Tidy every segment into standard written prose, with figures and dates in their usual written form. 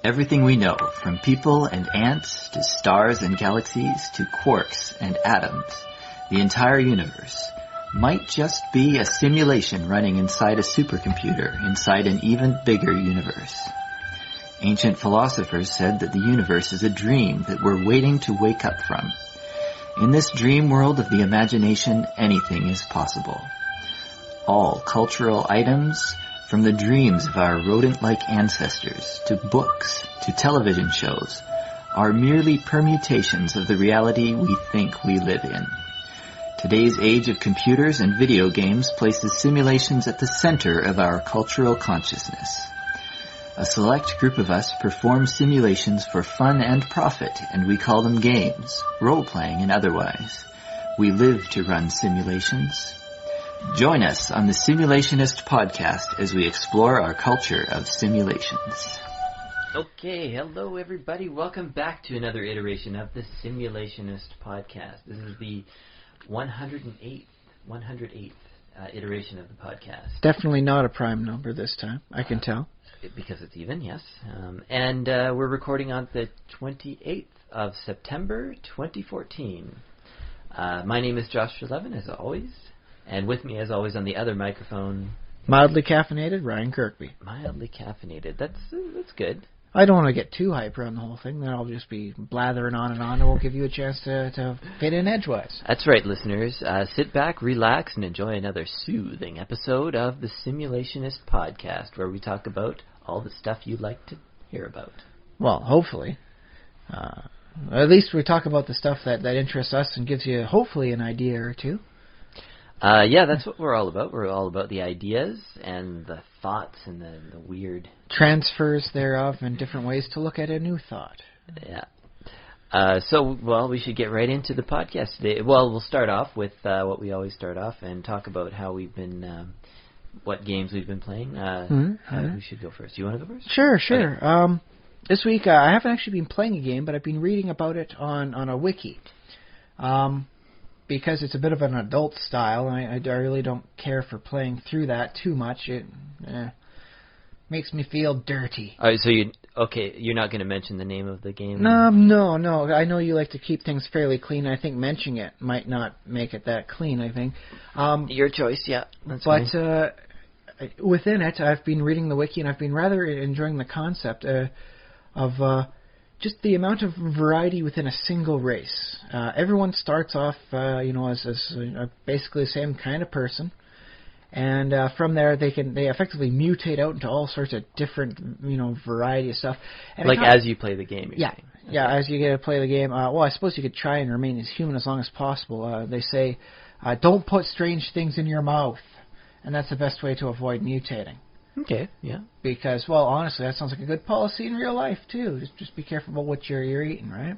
Everything we know, from people and ants to stars and galaxies to quarks and atoms, the entire universe, might just be a simulation running inside a supercomputer inside an even bigger universe. Ancient philosophers said that the universe is a dream that we're waiting to wake up from. In this dream world of the imagination, anything is possible. All cultural items, from the dreams of our rodent-like ancestors, to books, to television shows, are merely permutations of the reality we think we live in. Today's age of computers and video games places simulations at the center of our cultural consciousness. A select group of us perform simulations for fun and profit, and we call them games, role-playing and otherwise. We live to run simulations. Join us on the Simulationist podcast as we explore our culture of simulations. Okay, hello everybody. Welcome back to another iteration of the Simulationist podcast. This is the 108th iteration of the podcast. Definitely not a prime number this time, I can tell. Because it's even, yes. And we're recording on the 28th of September, 2014. My name is Joshua Levin, as always. And with me, as always, on the other microphone... Mildly caffeinated, Ryan Kirkby. Mildly caffeinated. That's good. I don't want to get too hyper on the whole thing. Then I'll just be blathering on and on. It won't give you a chance to fit in edgewise. That's right, listeners. Sit back, relax, and enjoy another soothing episode of the Simulationist podcast, where we talk about all the stuff you like to hear about. Well, hopefully. At least we talk about the stuff that interests us and gives you, hopefully, an idea or two. Yeah, that's what we're all about. We're all about the ideas and the thoughts and the weird... transfers thereof and different ways to look at a new thought. Yeah. So we should get right into the podcast today. Well, we'll start off with what we always start off and talk about how we've been... what games we've been playing. Who should go first? Do you want to go first? Sure. Okay. This week, I haven't actually been playing a game, but I've been reading about it on a wiki. Because it's a bit of an adult style, and I really don't care for playing through that too much. It makes me feel dirty. All right, so you're not going to mention the name of the game? No. I know you like to keep things fairly clean. I think mentioning it might not make it that clean, I think. Your choice, yeah. That's but fine. Within it, I've been reading the wiki, and I've been rather enjoying the concept of... just the amount of variety within a single race. Everyone starts off, as basically the same kind of person, and from there they effectively mutate out into all sorts of different, variety of stuff. And as you play the game. As you get to play the game. I suppose you could try and remain as human as long as possible. They say, don't put strange things in your mouth, and that's the best way to avoid mutating. Okay, yeah. Because, honestly, that sounds like a good policy in real life, too. Just be careful about what you're eating, right?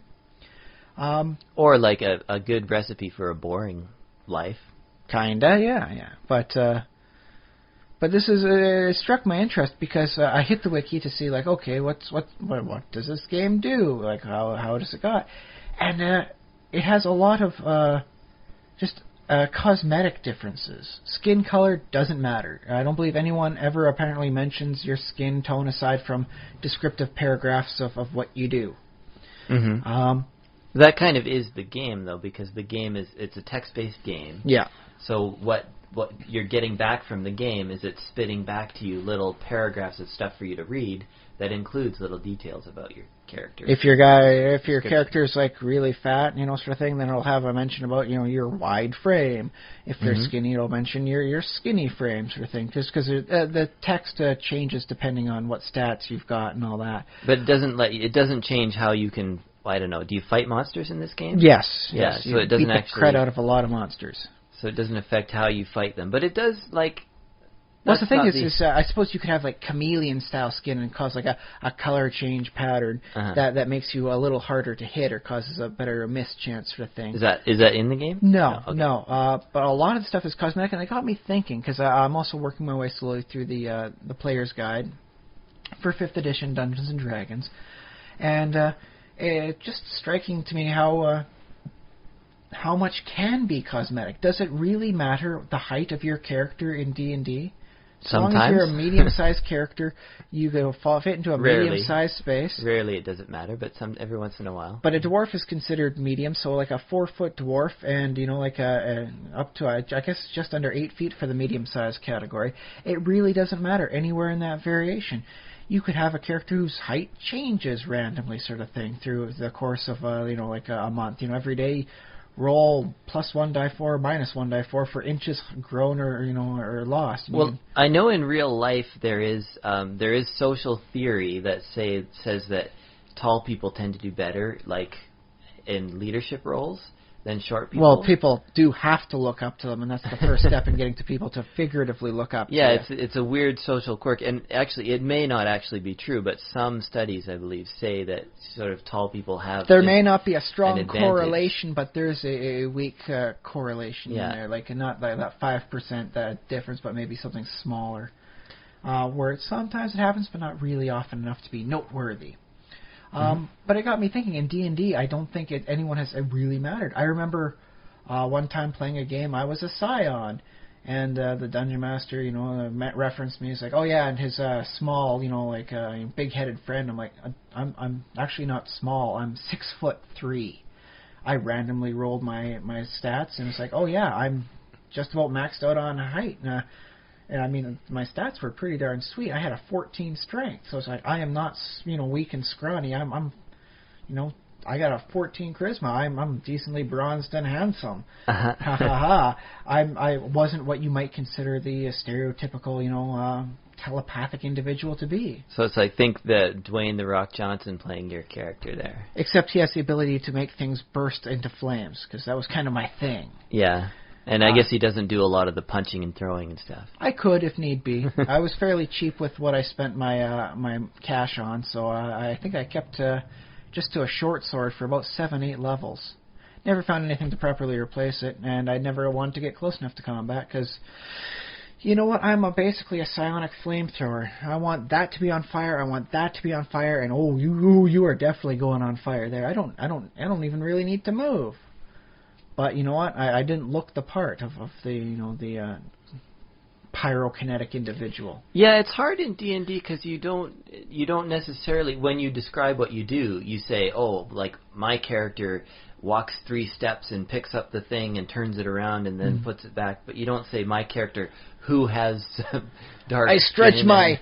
Or like a good recipe for a boring life. Kinda, yeah. But this struck my interest because I hit the wiki to see, okay, what does this game do? How does it go? And it has a lot of just... cosmetic differences. Skin color doesn't matter. I don't believe anyone ever apparently mentions your skin tone aside from descriptive paragraphs of what you do. Mm-hmm. That kind of is the game, though, because the game it's a text-based game. Yeah. So what you're getting back from the game is it's spitting back to you little paragraphs of stuff for you to read that includes little details about your character. If your character's really fat, sort of thing, then it'll have a mention about your wide frame. If they're skinny, it'll mention your skinny frame, sort of thing. Just because the text changes depending on what stats you've got and all that. But it doesn't change how you can. I don't know. Do you fight monsters in this game? Yes. Yeah. So it doesn't beat the crud out of a lot of monsters. So it doesn't affect how you fight them, but it does Well, the thing is I suppose you could have chameleon-style skin and cause a color change pattern that makes you a little harder to hit or causes a better miss chance sort of thing. Is that in the game? No. But a lot of the stuff is cosmetic, and it got me thinking because I'm also working my way slowly through the player's guide for 5th edition Dungeons and Dragons, and it's just striking to me how much can be cosmetic. Does it really matter the height of your character in D&D? As long as you're a medium-sized character, you go fit into a medium-sized space. Rarely it doesn't matter, but every once in a while. But a dwarf is considered medium, so like a 4-foot dwarf, and like up to I guess just under 8 feet for the medium-sized category. It really doesn't matter anywhere in that variation. You could have a character whose height changes randomly, sort of thing, through the course of like a month. Every day. Roll +1 die 4, -1 die 4 for inches grown or lost. Well, I know in real life there is social theory that says that tall people tend to do better, like in leadership roles, than short people. Well, people do have to look up to them, and that's the first step in getting to people to figuratively look up to them. It's a weird social quirk, and actually it may not actually be true, but some studies, I believe, say that sort of tall people have. There may not be a strong correlation, but there's a weak correlation in there, like not like that 5% difference, but maybe something smaller, where sometimes it happens, but not really often enough to be noteworthy. But it got me thinking, in D&D, I don't think anyone has really mattered. I remember one time playing a game, I was a scion, and the dungeon master, referenced me. He's like, oh yeah, and his small, big-headed friend. I'm like, I'm actually not small. I'm 6'3". I randomly rolled my stats, and it's like, oh yeah, I'm just about maxed out on height. And I mean, my stats were pretty darn sweet. I had a 14 strength, so it's like I am not, weak and scrawny. I'm, I got a 14 charisma. I'm decently bronzed and handsome. Ha ha ha! I wasn't what you might consider the stereotypical, telepathic individual to be. So it's like, think that Dwayne "The Rock" Johnson playing your character there. Except he has the ability to make things burst into flames, because that was kind of my thing. Yeah. And I guess he doesn't do a lot of the punching and throwing and stuff. I could if need be. I was fairly cheap with what I spent my cash on, so I think I kept just to a short sword for about 7-8 levels. Never found anything to properly replace it, and I never wanted to get close enough to combat, because you know what? I'm basically a psionic flamethrower. I want that to be on fire. I want that to be on fire, and you are definitely going on fire there. I don't even really need to move. But you know what? I didn't look the part of the pyrokinetic individual. Yeah, it's hard in D&D because you don't necessarily, when you describe what you do, you say, oh, like my character walks 3 steps and picks up the thing and turns it around and then puts it back. But you don't say my character who has dark. I stretch my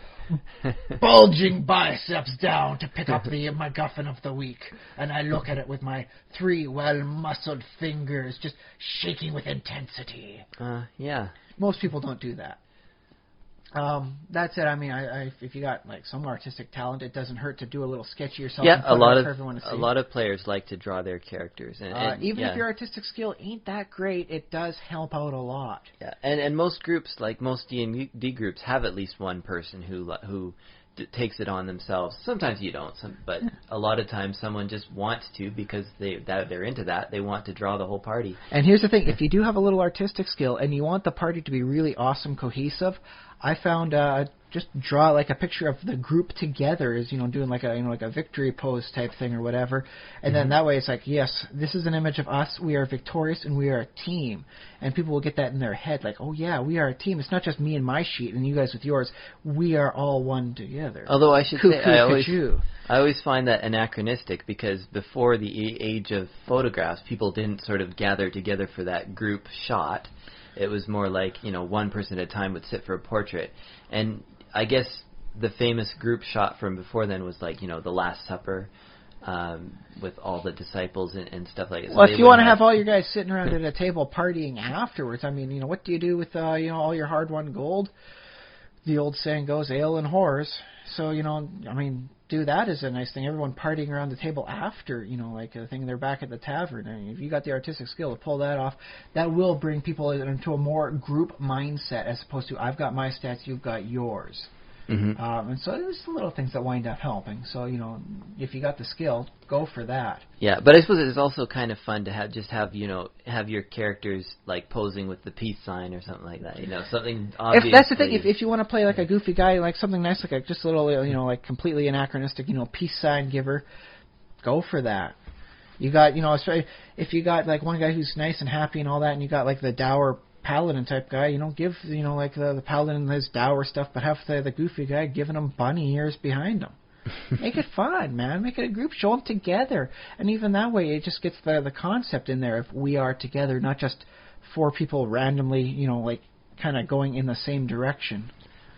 bulging biceps down to pick up the MacGuffin of the week, and I look at it with my 3 well-muscled fingers just shaking with intensity. Yeah. Most people don't do that. That said, I mean, if you got like some artistic talent, it doesn't hurt to do a little sketch of yourself. Yeah, a lot of players like to draw their characters, and even if your artistic skill ain't that great, it does help out a lot. Yeah, and most groups, like most D&D groups, have at least one person who takes it on themselves. Sometimes you don't, but a lot of times someone just wants to because they're into that. They want to draw the whole party. And here's the thing: if you do have a little artistic skill and you want the party to be really awesome, cohesive, I found just draw like a picture of the group together, as doing like a victory pose type thing or whatever, and then that way it's like, yes, this is an image of us. We are victorious and we are a team, and people will get that in their head, like, oh yeah, we are a team. It's not just me and my sheet and you guys with yours. We are all one together. Although I should say, I always find that anachronistic, because before the age of photographs, people didn't sort of gather together for that group shot. It was more like, one person at a time would sit for a portrait. And I guess the famous group shot from before then was like, the Last Supper, with all the disciples and stuff like that. Well, if you want to have all your guys sitting around at a table partying afterwards, I mean, what do you do with, all your hard-won gold? The old saying goes, ale and whores. So, I mean, do that is a nice thing. Everyone partying around the table after, like a thing, they're back at the tavern. I mean, if you got the artistic skill to pull that off, that will bring people into a more group mindset as opposed to, I've got my stats, you've got yours. Mm-hmm. And so there's the little things that wind up helping. So, if you got the skill, go for that. Yeah, but I suppose it's also kind of fun to have your characters like posing with the peace sign or something like that. Something obvious. If that's the thing. If you want to play like a goofy guy, like something nice, like just a little, like completely anachronistic, peace sign giver, go for that. You got, if you got like one guy who's nice and happy and all that, and you got like the dour paladin type guy, give, like the paladin his dour stuff, but have the goofy guy giving him bunny ears behind him. Make it fun, man. Make it a group. Show them together. And even that way, it just gets the concept in there of we are together, not just 4 people randomly, like kind of going in the same direction.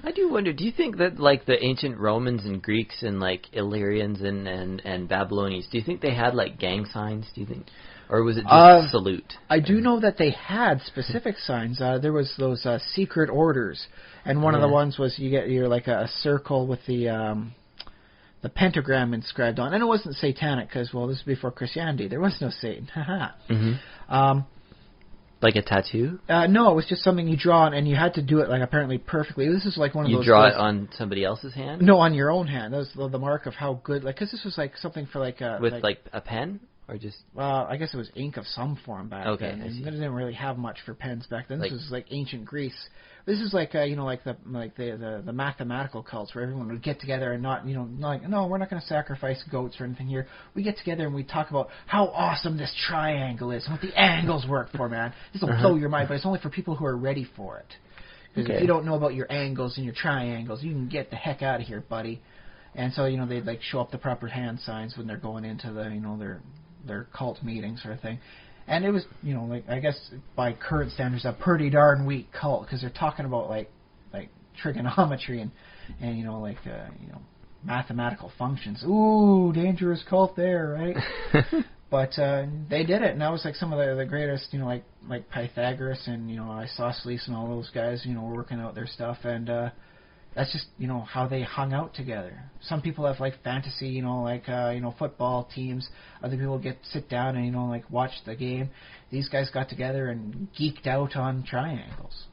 I do wonder, do you think that, like, the ancient Romans and Greeks and, like, Illyrians and Babylonians, do you think they had, like, gang signs, do you think? Or was it just salute? I do know that they had specific signs. There was those secret orders. And one of the ones was you're like a circle with the pentagram inscribed on. And it wasn't satanic because, well, this is before Christianity. There was no Satan. Haha. Mm-hmm. Like a tattoo? No, it was just something you draw on, and you had to do it, like, apparently perfectly. This is like one of those... You draw it on somebody else's hand? No, on your own hand. That was the mark of how good... Like, because this was, like, something for, like... With, like, a pen? Or just... I guess it was ink of some form back then. I see. They didn't really have much for pens back then. This was, like, ancient Greece. This is like, like the mathematical cults where everyone would get together and not, like, no, we're not going to sacrifice goats or anything here. We get together and we talk about how awesome this triangle is and what the angles work for, man. This will blow your mind, but it's only for people who are ready for it. Because if you don't know about your angles and your triangles, you can get the heck out of here, buddy. And so, they'd, like, show up the proper hand signs when they're going into the, their cult meeting sort of thing. And it was, like, I guess by current standards, a pretty darn weak cult because they're talking about like trigonometry and mathematical functions. Ooh, dangerous cult there, right? But they did it, and that was like some of the greatest, like Pythagoras and Isosceles and all those guys, were working out their stuff, and that's just, how they hung out together. Some people have, like, fantasy, football teams. Other people sit down and, like, watch the game. These guys got together and geeked out on triangles.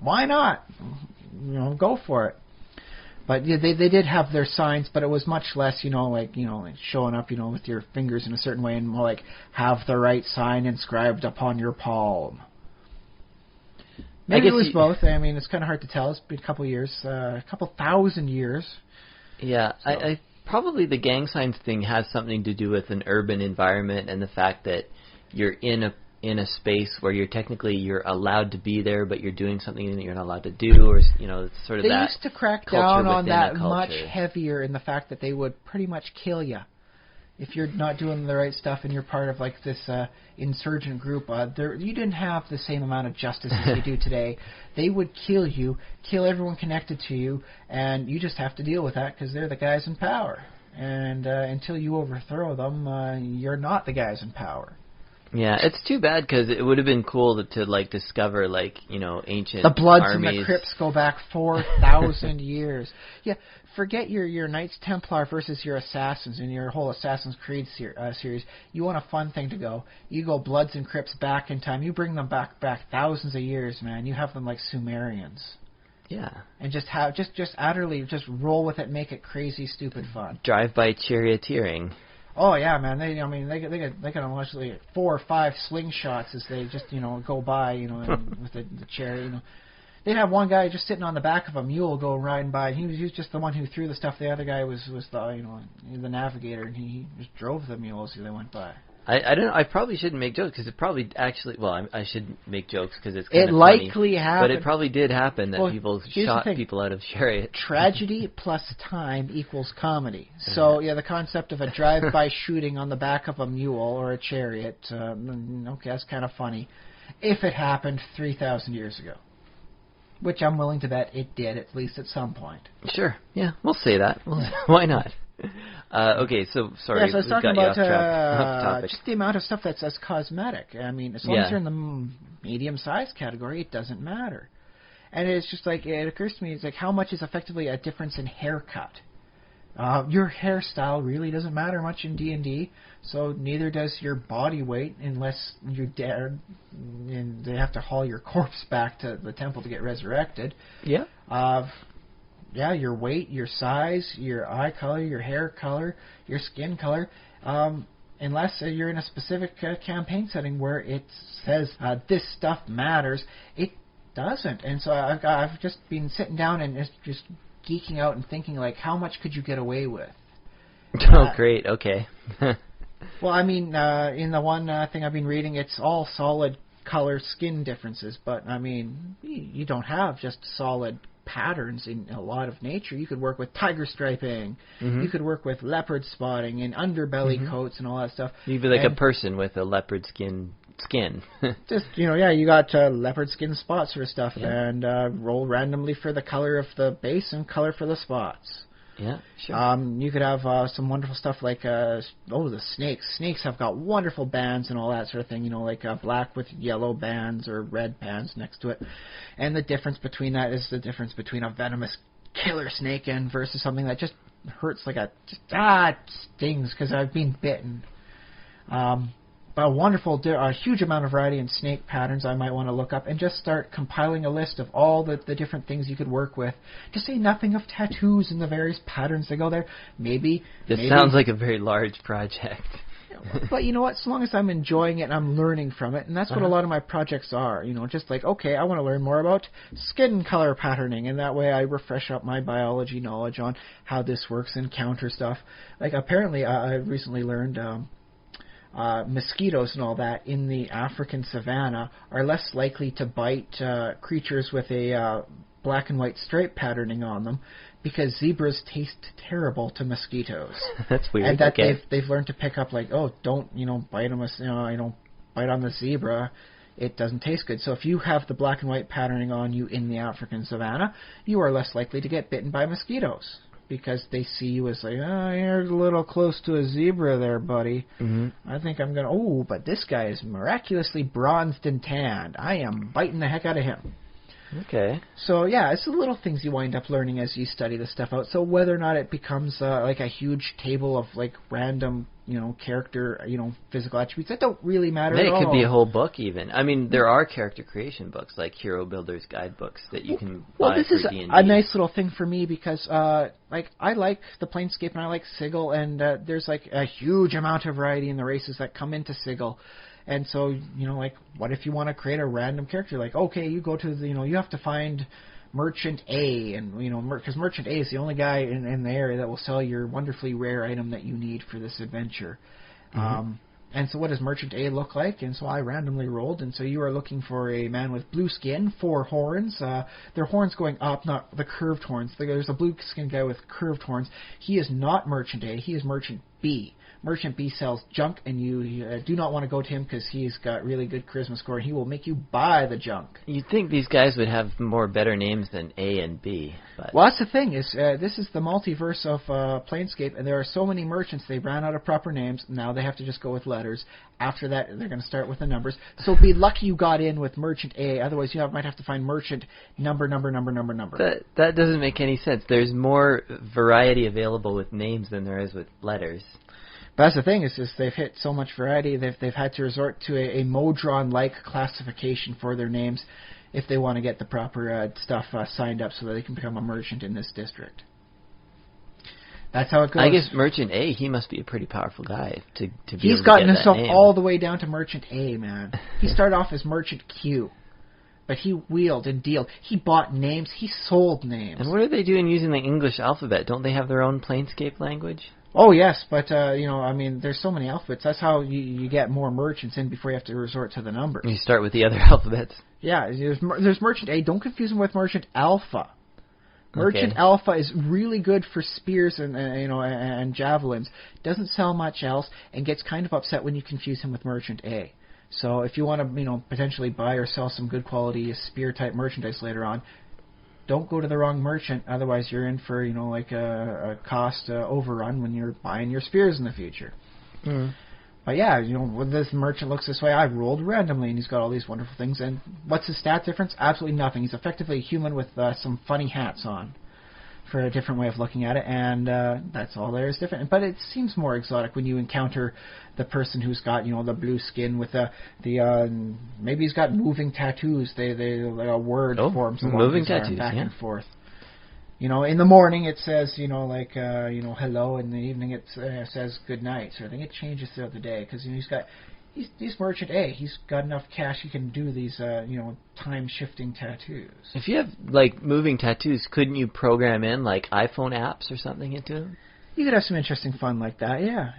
Why not? Go for it. But yeah, they did have their signs, but it was much less, like showing up, with your fingers in a certain way, and more like have the right sign inscribed upon your palm. Maybe it was both. I mean, it's kind of hard to tell. It's been a couple years, a couple thousand years. Yeah, so. I probably the gang signs thing has something to do with an urban environment and the fact that you're in a space where you're allowed to be there, but you're doing something that you're not allowed to do, or it's sort of they that. They used to crack down on that much heavier in the fact that they would pretty much kill you. If you're not doing the right stuff and you're part of like this insurgent group, you didn't have the same amount of justice as you do today. They would kill you, kill everyone connected to you, and you just have to deal with that because they're the guys in power. And until you overthrow them, you're not the guys in power. Yeah, it's too bad because it would have been cool to like discover like ancient the Bloods armies. And the Crips go back 4,000 years. Yeah, forget your Knights Templar versus your Assassins and your whole Assassin's Creed series. You want a fun thing to go. You go Bloods and Crips back in time. You bring them back thousands of years, man. You have them like Sumerians. Yeah. And just utterly roll with it, make it crazy, stupid fun. Drive-by charioteering. Oh yeah, man. They can watch like 4 or 5 slingshots as they just go by and with the chariot. They'd have one guy just sitting on the back of a mule go riding by. And he was just the one who threw the stuff. The other guy was the navigator, and he just drove the mules as they went by. I don't know. I probably shouldn't make jokes because it probably actually. Well, I should make jokes because it's kind of funny. It likely happened, but it probably did happen that people shot people out of chariots. Tragedy plus time equals comedy. So yeah, the concept of a drive-by shooting on the back of a mule or a chariot. Okay, that's kind of funny. If it happened 3,000 years ago, which I'm willing to bet it did at least at some point. Sure. Yeah, we'll say that. Why not? Okay, so sorry. Yeah, so I was talking about just the amount of stuff that's cosmetic. I mean, as long as you're in the medium-sized category, it doesn't matter. And it's just like, it occurs to me, it's like how much is effectively a difference in haircut. Your hairstyle really doesn't matter much in D&D, so neither does your body weight unless you're dead and they have to haul your corpse back to the temple to get resurrected. Yeah. Yeah, your weight, your size, your eye color, your hair color, your skin color, unless you're in a specific campaign setting where it says this stuff matters, it doesn't. And so I've just been sitting down and just geeking out and thinking, like, how much could you get away with? Oh, great, okay. Well, I mean, in the one thing I've been reading, it's all solid color skin differences, but I mean, you don't have just solid patterns in a lot of nature. You could work with tiger striping. You could work with leopard spotting and underbelly coats and all that stuff. You'd be like a person with a leopard skin. Just, you got leopard skin spots for stuff, and roll randomly for the color of the base and color for the spots. Yeah, sure. You could have some wonderful stuff like, the snakes. Snakes have got wonderful bands and all that sort of thing, like black with yellow bands or red bands next to it. And the difference between that is the difference between a venomous killer snake and versus something that just hurts like it stings because I've been bitten. A huge amount of variety in snake patterns I might want to look up and just start compiling a list of all the different things you could work with. To say nothing of tattoos and the various patterns that go there. Maybe sounds like a very large project. But you know what? So long as I'm enjoying it and I'm learning from it, and that's what a lot of my projects are. Just like, okay, I want to learn more about skin color patterning, and that way I refresh up my biology knowledge on how this works and counter stuff. Like apparently I recently learned... mosquitoes and all that in the African savanna are less likely to bite creatures with a black and white stripe patterning on them because zebras taste terrible to mosquitoes. That's weird. And that they've learned to pick up like, don't bite bite on the zebra. It doesn't taste good. So if you have the black and white patterning on you in the African savanna, you are less likely to get bitten by mosquitoes. Because they see you as like, you're a little close to a zebra there, buddy. I think I'm going to, but this guy is miraculously bronzed and tanned. I am biting the heck out of him. Okay. So, yeah, it's the little things you wind up learning as you study this stuff out. So whether or not it becomes like a huge table of like random, character, physical attributes, that don't really matter at all. It could be a whole book even. I mean, there are character creation books like Hero Builder's Guidebooks that you can buy this for is D&D. a nice little thing for me because, I like the Planescape and I like Sigil, and there's like a huge amount of variety in the races that come into Sigil. And so, what if you want to create a random character? Like, okay, you go to the, you have to find Merchant A, and, because Merchant A is the only guy in the area that will sell your wonderfully rare item that you need for this adventure. And so what does Merchant A look like? And so I randomly rolled, and so you are looking for a man with blue skin, 4 horns. Their horns going up, not the curved horns. There's a blue-skinned guy with curved horns. He is not Merchant A. He is Merchant B. Merchant B sells junk, and you do not want to go to him because he's got really good charisma score, and he will make you buy the junk. You'd think these guys would have better names than A and B. But well, that's the thing, is this is the multiverse of Planescape, and there are so many merchants, they ran out of proper names. Now they have to just go with letters. After that, they're going to start with the numbers. So be lucky you got in with Merchant A, otherwise you might have to find Merchant number. That doesn't make any sense. There's more variety available with names than there is with letters. But that's the thing, is they've hit so much variety, they've had to resort to a Modron-like classification for their names if they want to get the proper stuff signed up so that they can become a merchant in this district. That's how it goes. I guess Merchant A, he must be a pretty powerful guy to be able to get that name. He's gotten himself all the way down to Merchant A, man. He started off as Merchant Q. But he wheeled and dealed. He bought names. He sold names. And what are they doing using the English alphabet? Don't they have their own Planescape language? Oh, yes, but, there's so many alphabets. That's how you get more merchants in before you have to resort to the numbers. You start with the other alphabets. Yeah, there's Merchant A. Don't confuse him with Merchant Alpha. Merchant Alpha is really good for spears and javelins. Doesn't sell much else and gets kind of upset when you confuse him with Merchant A. So if you want to, potentially buy or sell some good quality spear-type merchandise later on, don't go to the wrong merchant. Otherwise, you're in for, a cost overrun when you're buying your spears in the future. But yeah, when this merchant looks this way, I rolled randomly, and he's got all these wonderful things. And what's his stat difference? Absolutely nothing. He's effectively a human with some funny hats on, for a different way of looking at it, and that's all there is different. But it seems more exotic when you encounter the person who's got, the blue skin with the maybe he's got moving tattoos. They like a word forms moving tattoos, back and forth. In the morning it says, hello. In the evening it says good night. So I think it changes throughout the day because he's Merchant A. He's got enough cash he can do these, time-shifting tattoos. If you have, moving tattoos, couldn't you program in, iPhone apps or something into them? You could have some interesting fun like that, yeah.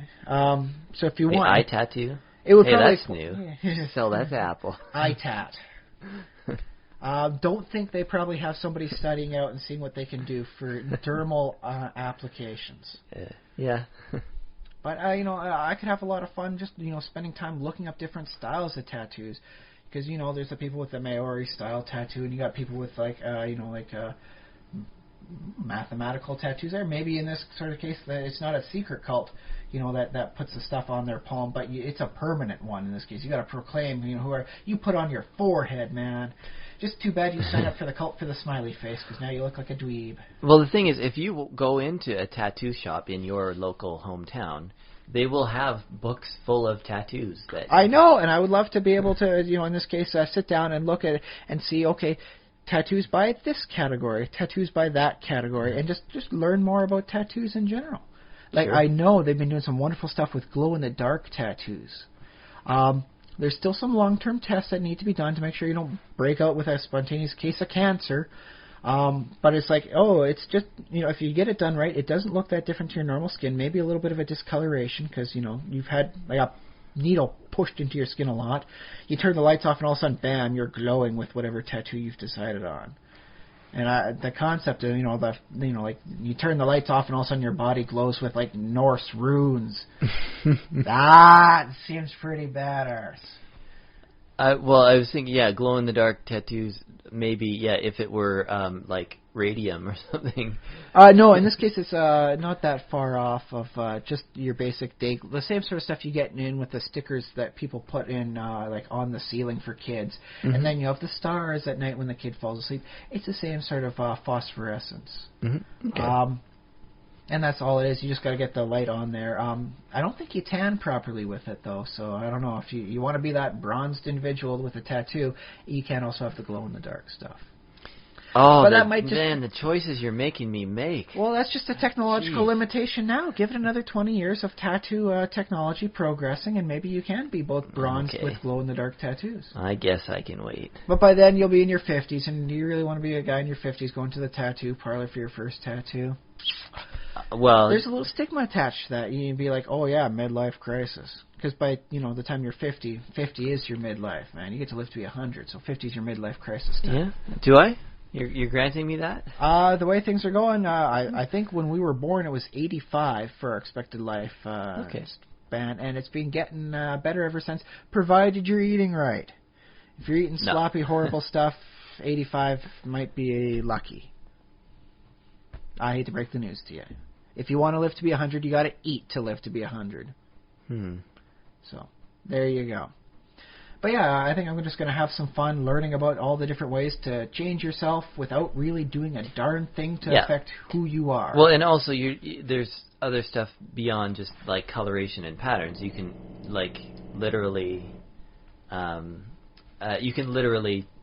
So if you want... eye tattoo? It would Hey, probably that's new. Sell that to Apple. iTat. Don't think they probably have somebody studying out and seeing what they can do for dermal applications. Yeah. But I could have a lot of fun just spending time looking up different styles of tattoos, because there's the people with the Maori style tattoo, and you got people with mathematical tattoos. Or maybe in this sort of case, that it's not a secret cult, that puts the stuff on their palm, but it's a permanent one in this case. You got to proclaim, who are you put on your forehead, man. Just too bad you signed up for the cult for the smiley face, because now you look like a dweeb. Well, the thing is, if you go into a tattoo shop in your local hometown, they will have books full of tattoos. I know, and I would love to be able to, in this case, sit down and look at it and see, okay, tattoos by this category, tattoos by that category, and just learn more about tattoos in general. Like, sure. I know they've been doing some wonderful stuff with glow-in-the-dark tattoos. There's still some long-term tests that need to be done to make sure you don't break out with a spontaneous case of cancer. But it's like, it's just, if you get it done right, it doesn't look that different to your normal skin. Maybe a little bit of a discoloration because, you've had like a needle pushed into your skin a lot. You turn the lights off and all of a sudden, bam, you're glowing with whatever tattoo you've decided on. And the concept of, like you turn the lights off and all of a sudden your body glows with like Norse runes. That seems pretty badass. Well, I was thinking, glow-in-the-dark tattoos, maybe, if it were, like, radium or something. No, in this case, it's not that far off of just your basic the same sort of stuff you get in with the stickers that people put in, like, on the ceiling for kids. Mm-hmm. And then you have the stars at night when the kid falls asleep. It's the same sort of phosphorescence. Mm-hmm. Okay. And that's all it is. You just got to get the light on there. I don't think you tan properly with it, though. So I don't know. If you want to be that bronzed individual with a tattoo, you can also have the glow-in-the-dark stuff. Oh, but that might the choices you're making me make. Well, that's just a technological limitation now. Give it another 20 years of tattoo technology progressing, and maybe you can be both bronzed with glow-in-the-dark tattoos. I guess I can wait. But by then, you'll be in your 50s, and do you really want to be a guy in your 50s going to the tattoo parlor for your first tattoo? Well, there's a little stigma attached to that. You'd be like, midlife crisis. Because by, the time you're 50 is your midlife, man. You get to live to be 100, so 50 is your midlife crisis time. Yeah? Do I? You're granting me that? The way things are going, I think when we were born it was 85 for our expected life span, and it's been getting better ever since, provided you're eating right. If you're eating sloppy, horrible stuff, 85 might be lucky. I hate to break the news to you. If you want to live to be 100, you got to eat to live to be 100. So, there you go. But I think I'm just going to have some fun learning about all the different ways to change yourself without really doing a darn thing to affect who you are. Well, and also there's other stuff beyond just like coloration and patterns. You can literally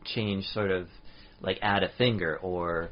change sort of like add a finger or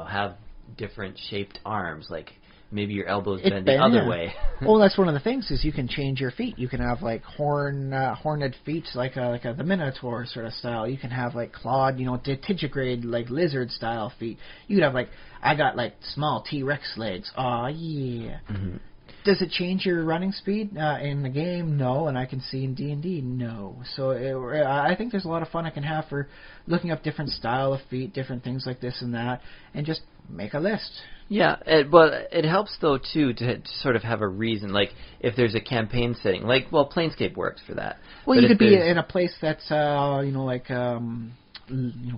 have different shaped arms, like maybe your elbows bend the other way. Well, that's one of the things is you can change your feet. You can have like horned feet, like the Minotaur sort of style. You can have like clawed, digitigrade like lizard style feet. You could have I got small T-Rex legs. Oh yeah. Mm-hmm. Does it change your running speed in the game? No, and I can see in D&D, no. So I think there's a lot of fun I can have for looking up different style of feet, different things like this and that, and just make a list. Yeah, but it helps though too to sort of have a reason. Like if there's a campaign setting, Planescape works for that. Well, you could be in a place that's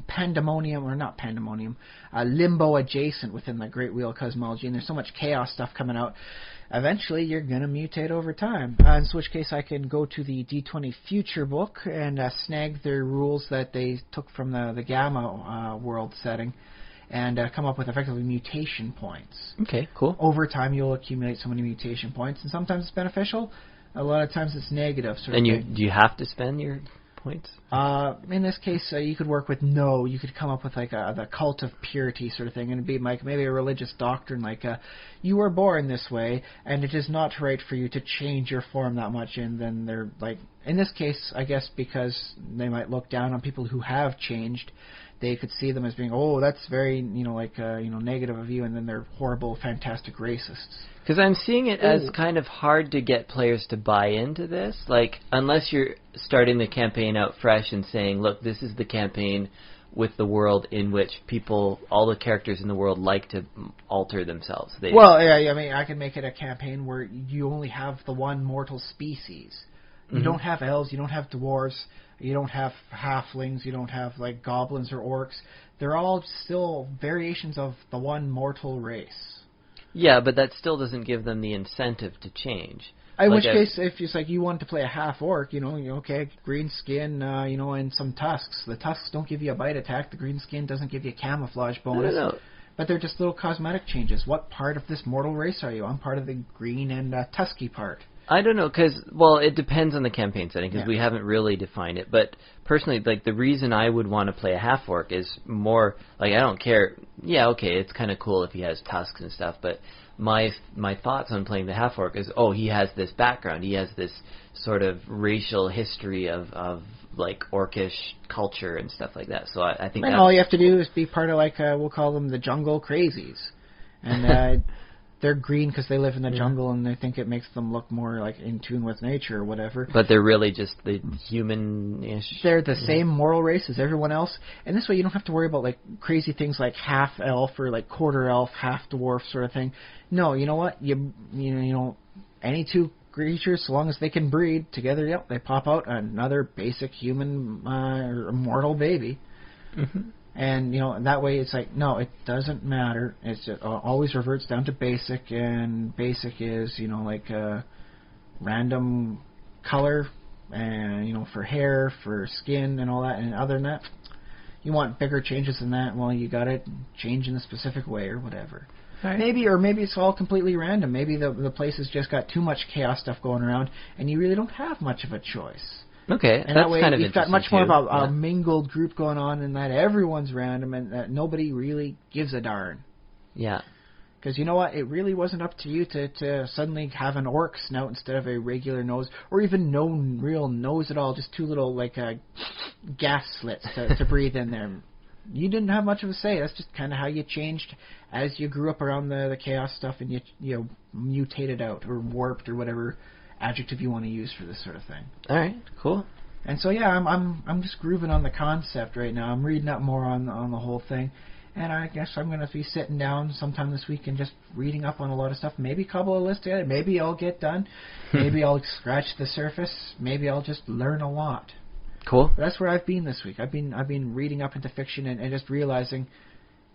pandemonium, or not pandemonium, limbo adjacent within the Great Wheel of Cosmology, and there's so much chaos stuff coming out. Eventually, you're going to mutate over time. In which case, I can go to the D20 Future book and snag their rules that they took from the Gamma world setting and come up with effectively mutation points. Okay, cool. Over time, you'll accumulate so many mutation points, and sometimes it's beneficial. A lot of times it's negative. Do you have to spend your points? In this case, you could work with no. You could come up with the cult of purity sort of thing, and it'd be maybe a religious doctrine you were born this way, and it is not right for you to change your form that much. And then they're in this case, I guess because they might look down on people who have changed, they could see them as being, oh, that's very, negative of you, and then they're horrible, fantastic racists. Because I'm seeing it as kind of hard to get players to buy into this. Like, unless you're starting the campaign out fresh and saying, look, this is the campaign with the world in which all the characters in the world like to alter themselves. I can make it a campaign where you only have the one mortal species. You don't have elves, you don't have dwarves, you don't have halflings, you don't have, like, goblins or orcs. They're all still variations of the one mortal race. Yeah, but that still doesn't give them the incentive to change. In which case, if it's like you want to play a half-orc, okay, green skin, and some tusks. The tusks don't give you a bite attack. The green skin doesn't give you a camouflage bonus. No. But they're just little cosmetic changes. What part of this mortal race are you? I'm part of the green and tusky part. I don't know, because, it depends on the campaign setting, because we haven't really defined it. But personally, like, the reason I would want to play a half-orc is more, like, I don't care. Yeah, okay, it's kind of cool if he has tusks and stuff, but my thoughts on playing the half-orc is, he has this background. He has this sort of racial history of like, orcish culture and stuff like that. So I think all you have to do is be part of, like, we'll call them the jungle crazies. And they're green because they live in the jungle and they think it makes them look more like in tune with nature or whatever. But they're really just the human-ish. They're the same moral race as everyone else, and this way you don't have to worry about like crazy things like half elf or like quarter elf, half dwarf sort of thing. No, you know what? You know, any two creatures, so long as they can breed together, they pop out another basic human or mortal baby. Mm-hmm. And, that way it's like, no, it doesn't matter. It always reverts down to basic, and basic is, like random color, and, for hair, for skin, and all that. And other than that, you want bigger changes than that, well, you got to change in a specific way or whatever. Right. Maybe it's all completely random. Maybe the place has just got too much chaos stuff going around, and you really don't have much of a choice. Okay, and that way kind of you've got much more of a mingled group going on, and that everyone's random, and that nobody really gives a darn. Yeah. Because you know what? It really wasn't up to you to suddenly have an orc snout instead of a regular nose, or even no real nose at all, just two little, like, gas slits to breathe in there. You didn't have much of a say. That's just kind of how you changed as you grew up around the chaos stuff, and you mutated out, or warped, or whatever adjective you want to use for this sort of thing. All right, cool. And so I'm just grooving on the concept right now. I'm reading up more on the whole thing, and I guess I'm going to be sitting down sometime this week and just reading up on a lot of stuff. Maybe cobble a list together. Maybe I'll get done. Maybe I'll scratch the surface. Maybe I'll just learn a lot. Cool. But that's where I've been this week. I've been reading up into fiction and just realizing,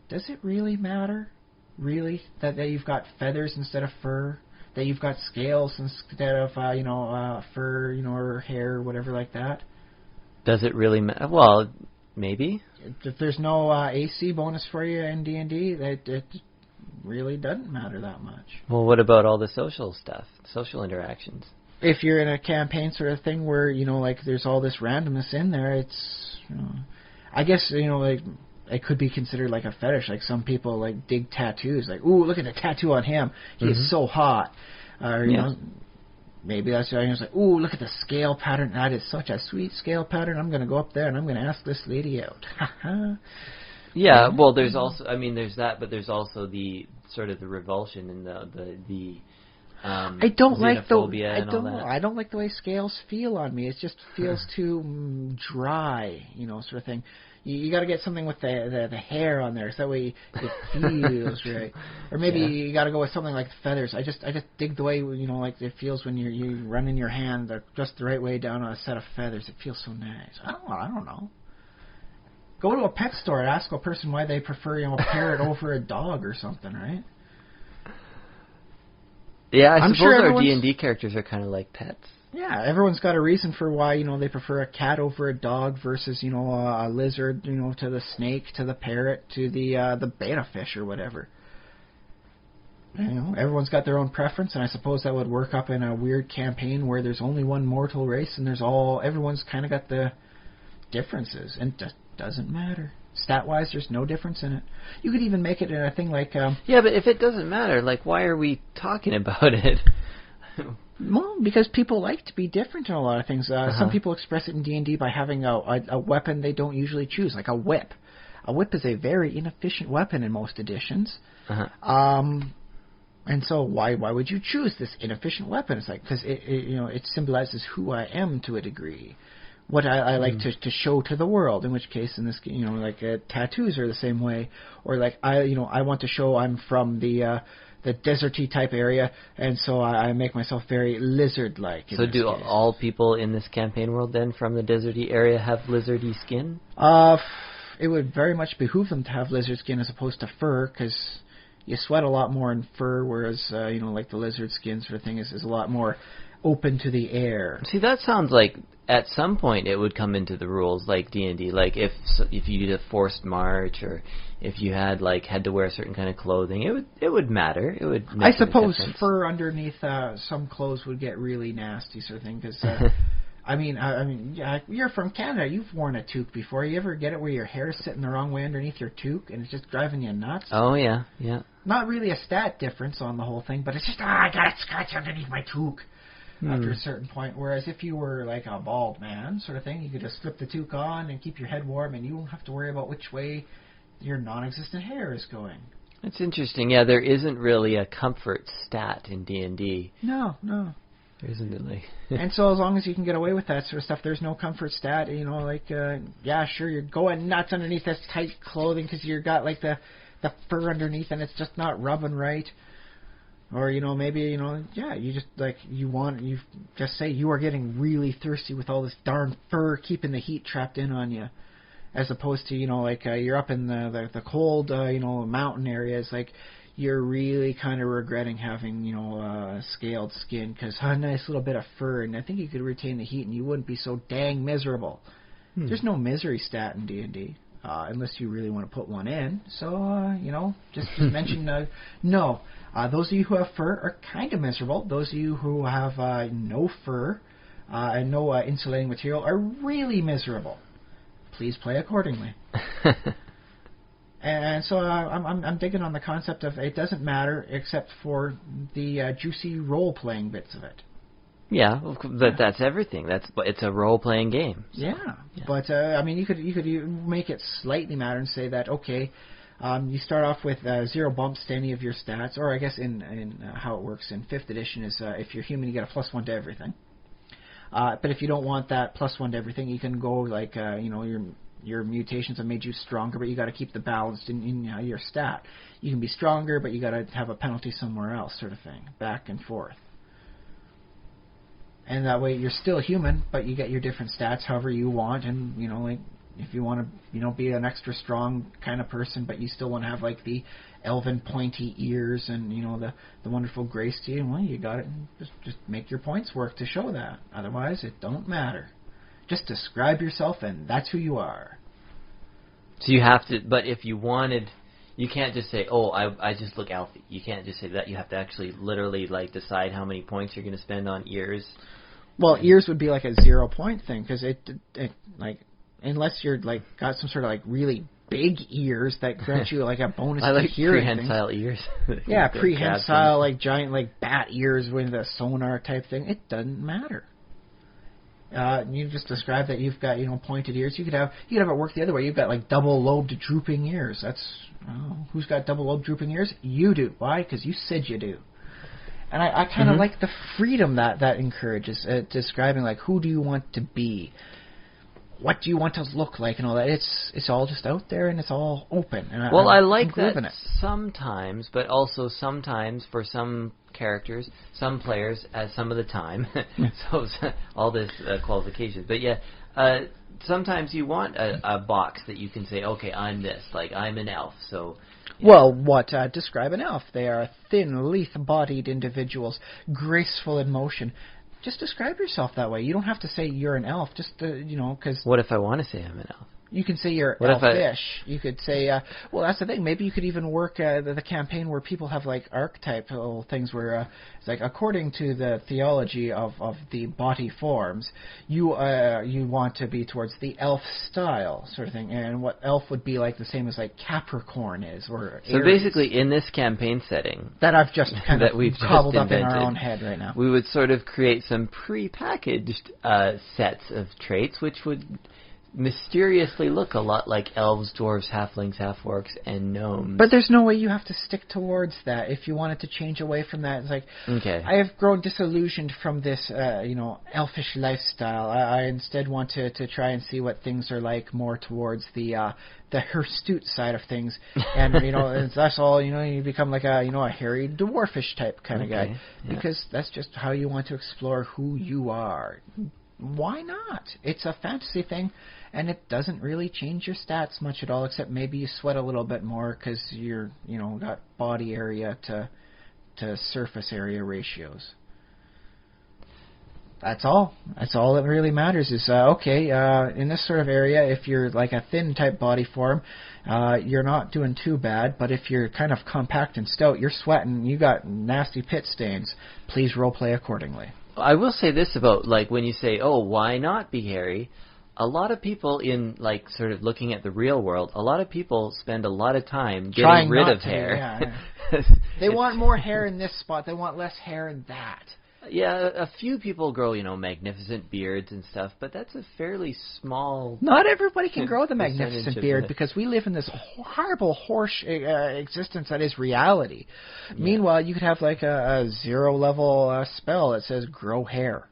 does it really matter, really, that you've got feathers instead of fur? That you've got scales instead of, fur, or hair, or whatever like that. Does it really matter? Well, maybe. If there's no AC bonus for you in D&D, it really doesn't matter that much. Well, what about all the social stuff, social interactions? If you're in a campaign sort of thing where, like, there's all this randomness in there, it's, I guess, like, it could be considered like a fetish. Like some people like dig tattoos. Like, ooh, look at the tattoo on him. He is so hot. Or you know, maybe that's why I was like, ooh, look at the scale pattern. That is such a sweet scale pattern. I'm going to go up there and I'm going to ask this lady out. Yeah. Well, there's also, there's that, but there's also the sort of the revulsion and the I don't like I don't like the way scales feel on me. It just feels too dry, sort of thing. You got to get something with the hair on there, so that way it feels right. Or maybe you got to go with something like feathers. I just dig the way like it feels when you running your hand just the right way down on a set of feathers. It feels so nice. I don't know. Go to a pet store and ask a person why they prefer a parrot over a dog or something, right? Yeah, I suppose our D&D characters are kind of like pets. Yeah, everyone's got a reason for why, they prefer a cat over a dog versus, a lizard, to the snake, to the parrot, to the betta fish or whatever. Everyone's got their own preference, and I suppose that would work up in a weird campaign where there's only one mortal race and everyone's kind of got the differences, and it just doesn't matter. Stat-wise, there's no difference in it. You could even make it in a thing like... yeah, but if it doesn't matter, like, why are we talking about it? Well, because people like to be different in a lot of things. Some people express it in D&D by having a weapon they don't usually choose, like a whip. A whip is a very inefficient weapon in most editions. Uh-huh. And so why would you choose this inefficient weapon? It's like, because it symbolizes who I am to a degree, what I like to show to the world. In which case, in this, tattoos are the same way, or like I want to show I'm from the deserty type area, and so I make myself very lizard-like. So do all people in this campaign world then from the deserty area have lizardy skin? It would very much behoove them to have lizard skin as opposed to fur, because you sweat a lot more in fur, whereas, like the lizard skin sort of thing is a lot more open to the air. See, that sounds like at some point it would come into the rules, like D&D. Like if you did a forced march, or if you had to wear a certain kind of clothing, it would matter. It would make I suppose difference. Fur underneath some clothes would get really nasty, sort of thing, because... you're from Canada. You've worn a toque before. You ever get it where your hair's sitting the wrong way underneath your toque and it's just driving you nuts? Oh, yeah. Not really a stat difference on the whole thing, but it's just, I got it scratched underneath my toque after a certain point. Whereas if you were like a bald man sort of thing, you could just slip the toque on and keep your head warm, and you won't have to worry about which way your non-existent hair is going. That's interesting. Yeah, there isn't really a comfort stat in D&D. No. Isn't it like? And so as long as you can get away with that sort of stuff, there's no comfort stat. Sure, you're going nuts underneath this tight clothing because you got like the fur underneath and it's just not rubbing right. Or you just say you are getting really thirsty with all this darn fur keeping the heat trapped in on you, as opposed to you're up in the cold mountain areas, like. You're really kind of regretting having, scaled skin, because a nice little bit of fur, and I think you could retain the heat and you wouldn't be so dang miserable. There's no misery stat in D&D, unless you really want to put one in. So, just mention, no. Those of you who have fur are kind of miserable. Those of you who have no fur and no insulating material are really miserable. Please play accordingly. And so I'm digging on the concept of it doesn't matter except for the juicy role-playing bits of it. Yeah, that's everything. It's a role-playing game. So. Yeah, but you could make it slightly matter and say that you start off with 0 bumps to any of your stats, or I guess in how it works in 5th edition is if you're human you get a +1 to everything. But if you don't want that +1 to everything, you can go your mutations have made you stronger, but you got to keep the balance in your stat. You can be stronger, but you got to have a penalty somewhere else, sort of thing, back and forth. And that way, you're still human, but you get your different stats however you want. And if you want to, be an extra strong kind of person, but you still want to have like the elven pointy ears and the wonderful grace to you, well, you got it. Just make your points work to show that. Otherwise, it don't matter. Just describe yourself, and that's who you are. So you have to, but if you wanted, you can't just say, oh, I just look elfy. You can't just say that. You have to actually literally decide how many points you're going to spend on ears. Well, ears would be like a 0 point thing, because it unless you're got some sort of really big ears that grant you a bonus I like to hearing prehensile things. ears. Yeah, prehensile, giant bat ears with a sonar type thing. It doesn't matter. You just describe that you've got pointed ears. You could have it work the other way. You've got double-lobed drooping ears. That's who's got double-lobed drooping ears? You do. Why? Because you said you do. And I kind of like the freedom that encourages, describing who do you want to be, what do you want to look like, and all that. It's all just out there and it's all open. And I like that sometimes, but also sometimes for some characters, some players, some of the time. So all this qualifications, but sometimes you want a box that you can say, okay, I'm this, I'm an elf, so. Well, describe an elf? They are thin, lithe-bodied individuals, graceful in motion. Just describe yourself that way. You don't have to say you're an elf, just because. What if I want to say I'm an elf? You can say you're elfish. You could say, that's the thing. Maybe you could even work the campaign where people have archetypal things where it's according to the theology of the body forms, you want to be towards the elf style sort of thing, and what elf would be the same as Capricorn is, or Aries. So basically, in this campaign setting that I've just kind of cobbled up in our own head right now, we would sort of create some pre-packaged sets of traits, which would mysteriously look a lot like elves, dwarves, halflings, half-orcs, and gnomes. But there's no way you have to stick towards that if you wanted to change away from that. It's like, okay. I have grown disillusioned from this, elfish lifestyle. I instead want to try and see what things are like more towards the hirsute side of things. And, that's all, you become like a hairy dwarfish type kind of guy. Yeah. Because that's just how you want to explore who you are. Why not? It's a fantasy thing, and it doesn't really change your stats much at all, except maybe you sweat a little bit more because you're, got body area to surface area ratios. That's all. That's all that really matters is, in this sort of area, if you're like a thin type body form, you're not doing too bad, but if you're kind of compact and stout, you're sweating, you got nasty pit stains, please roleplay accordingly. I will say this about, like, when you say, why not be hairy? A lot of people in, like, sort of looking at the real world, a lot of people spend a lot of time getting rid of hair. Yeah. They want more hair in this spot. They want less hair in that. Yeah, a few people grow, magnificent beards and stuff, but that's a fairly small... Not everybody can grow the magnificent beard because we live in this horrible horse existence that is reality. Yeah. Meanwhile, you could have like a zero-level spell that says grow hair.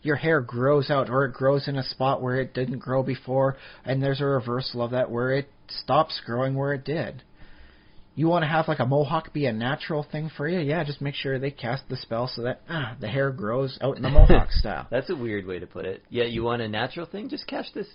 Your hair grows out, or it grows in a spot where it didn't grow before, and there's a reversal of that where it stops growing where it did. You want to have like a mohawk be a natural thing for you? Yeah, just make sure they cast the spell so that the hair grows out in the mohawk style. That's a weird way to put it. Yeah, you want a natural thing? Just cast this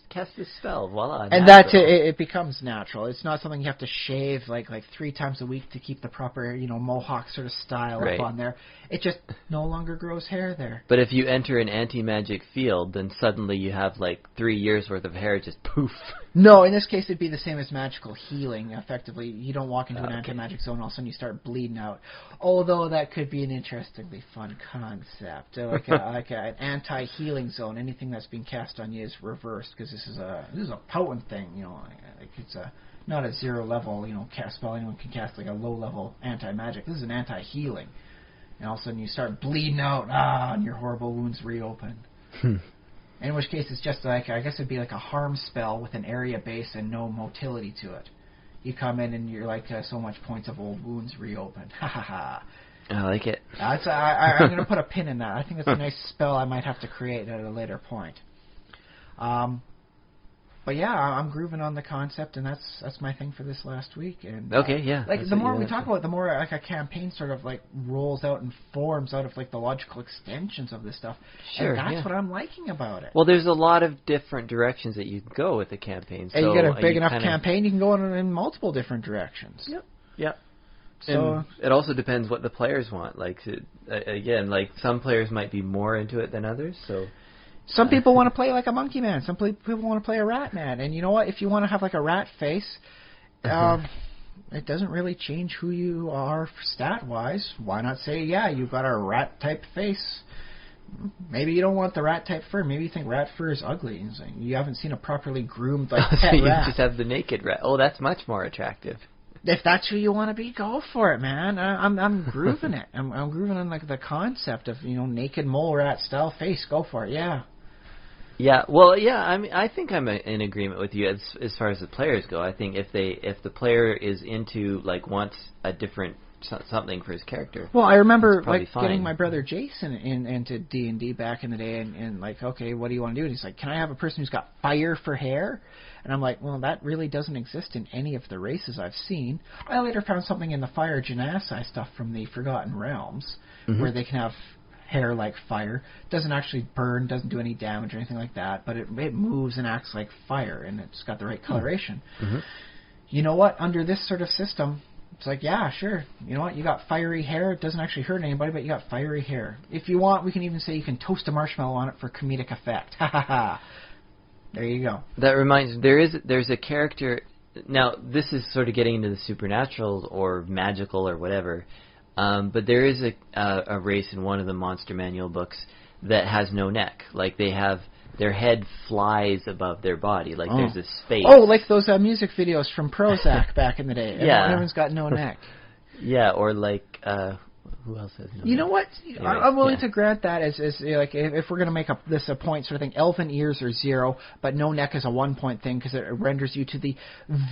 spell. Voila. And that's it becomes natural. It's not something you have to shave like 3 times a week to keep the proper, mohawk sort of style up on there. It just no longer grows hair there. But if you enter an anti-magic field, then suddenly you have like 3 years worth of hair just poof. No, in this case it'd be the same as magical healing. Effectively, you don't walk into an anti-magic zone, all of a sudden you start bleeding out. Although that could be an interestingly fun concept, like an anti-healing zone. Anything that's being cast on you is reversed because this is a potent thing. Like it's not a zero level cast spell. Anyone can cast like a low level anti-magic. This is an anti-healing, and all of a sudden you start bleeding out, and your horrible wounds reopen. In which case it's just like, I guess it'd be like a harm spell with an area base and no motility to it. You come in and you're like, so much points of old wounds reopen. Ha ha ha. I like it. I'm going to put a pin in that. I think it's a nice spell I might have to create at a later point. But yeah, I'm grooving on the concept, and that's my thing for this last week. And like the more we talk about it, the more like a campaign sort of like rolls out and forms out of like the logical extensions of this stuff. Sure, and that's what I'm liking about it. Well, there's a lot of different directions that you can go with the campaign. So and you get a big enough campaign, you can go in multiple different directions. Yep. So and it also depends what the players want. Like again, like some players might be more into it than others. So. Some people want to play like a monkey man. Some people want to play a rat man. And you know what? If you want to have like a rat face, it doesn't really change who you are stat-wise. Why not say, you've got a rat-type face. Maybe you don't want the rat-type fur. Maybe you think rat fur is ugly. You haven't seen a properly groomed like pet you rat. Just have the naked rat. Oh, that's much more attractive. If that's who you want to be, go for it, man. I'm grooving it. I'm grooving on like the concept of naked mole rat style face. Go for it, yeah. Yeah, well, yeah. I mean, I think I'm in agreement with you as far as the players go. I think if the player is into like wants a different something for his character. Well, I remember like fine. getting my brother Jason into D&D back in the day, and like, okay, what do you want to do? And he's like, can I have a person who's got fire for hair? And I'm like, well, that really doesn't exist in any of the races I've seen. I later found something in the Fire Genasi stuff from the Forgotten Realms, where they can have hair like fire. Doesn't actually burn, doesn't do any damage or anything like that, but it moves and acts like fire, and it's got the right coloration. You know what? Under this sort of system, it's like, yeah, sure. You know what? You got fiery hair. It doesn't actually hurt anybody, but you got fiery hair. If you want, we can even say you can toast a marshmallow on it for comedic effect. Ha ha ha. There you go. That reminds me, there's a character. Now, this is sort of getting into the supernatural or magical or whatever. But there is a race in one of the Monster Manual books that has no neck. Like they have their head flies above their body. Like there's a space. Oh, like those music videos from Prozac back in the day. Yeah. Everyone's got no neck. Yeah, or like Who else has no You know what? Anyways, I'm willing yeah. to grant that as like if we're going to make this a point sort of thing. Elven ears are 0, but no neck is a 1-point thing because it renders you to the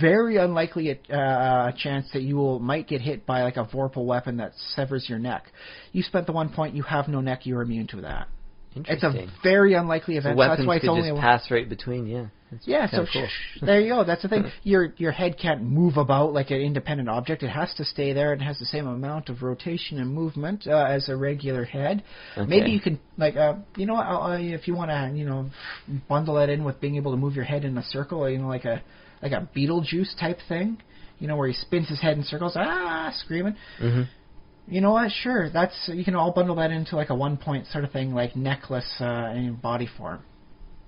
very unlikely chance that you might get hit by like a vorpal weapon that severs your neck. You spent the 1 point. You have no neck. You're immune to that. It's Interesting. a very unlikely event. So weapons that's why it's could only just pass right between. Yeah. That's so cool. there you go. That's the thing. Your head can't move about like an independent object. It has to stay there. It has the same amount of rotation and movement as a regular head. Okay. Maybe you can like you know what, if you want to bundle that in with being able to move your head in a circle, like a Beetlejuice type thing, where he spins his head in circles, screaming. Mm-hmm. You know what? Sure, you can all bundle that into like a 1-point sort of thing, like necklace in body form.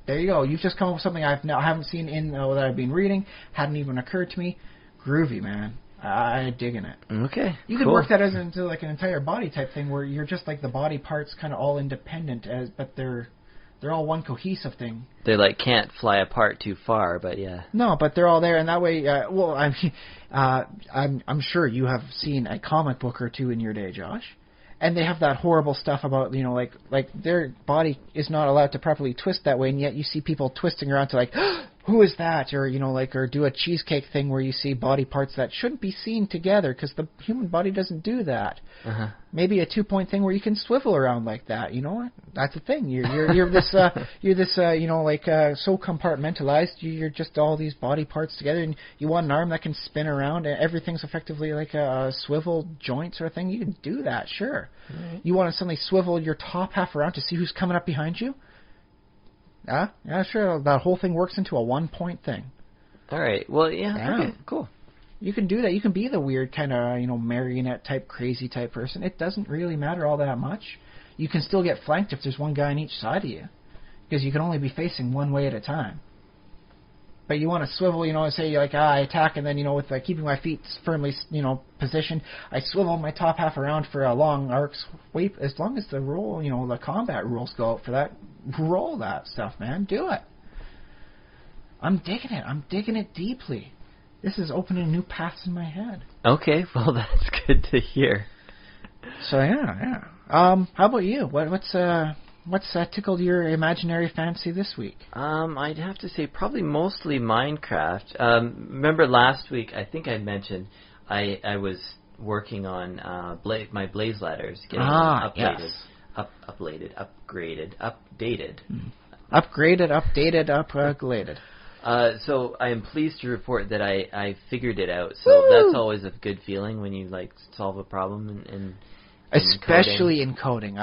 There you go. You've just come up with something I haven't seen in that I've been reading. Hadn't even occurred to me. Groovy, man. I'm digging it. Okay. You could work that as into like an entire body type thing where you're just like the body parts kind of all independent, but they're all one cohesive thing. They like can't fly apart too far, but yeah. No, but they're all there, and that way. I'm sure you have seen a comic book or two in your day, Josh. And they have that horrible stuff about, like their body is not allowed to properly twist that way, and yet you see people twisting around to like, who is that? Or, or do a cheesecake thing where you see body parts that shouldn't be seen together because the human body doesn't do that. Uh-huh. Maybe a 2-point thing where you can swivel around like that. You know what? That's the thing. You're this so compartmentalized. You're just all these body parts together, and you want an arm that can spin around, and everything's effectively like a swivel joint sort of thing. You can do that, sure. Right. You want to suddenly swivel your top half around to see who's coming up behind you? Yeah, sure. That whole thing works into a 1-point thing. All right. Well, yeah. Okay. Cool. You can do that. You can be the weird kind of, marionette type, crazy type person. It doesn't really matter all that much. You can still get flanked if there's one guy on each side of you, because you can only be facing one way at a time. But you want to swivel, and say like, I attack, and then, with keeping my feet firmly, positioned, I swivel my top half around for a long arc sweep. As long as the roll, the combat rules go out for that, roll that stuff, man. Do it. I'm digging it. I'm digging it deeply. This is opening new paths in my head. Okay, well that's good to hear. So yeah. How about you? What's tickled your imaginary fancy this week? I'd have to say probably mostly Minecraft. Remember last week, I think I mentioned I was working on my blaze ladders, getting them updated, yes. updated, updated. Upgraded, updated, upgraded. So I am pleased to report that I figured it out. So that's always a good feeling when you solve a problem and especially in coding.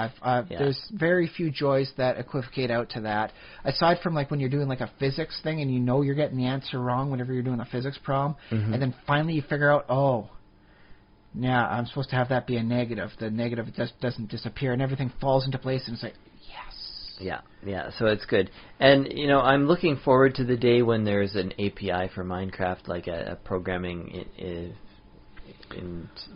There's very few joys that equivocate out to that. Aside from when you're doing a physics thing and you're getting the answer wrong whenever you're doing a physics problem, and then finally you figure out, I'm supposed to have that be a negative. The negative just doesn't disappear and everything falls into place, and it's like, yes. Yeah. So it's good, and I'm looking forward to the day when there's an API for Minecraft, like a programming in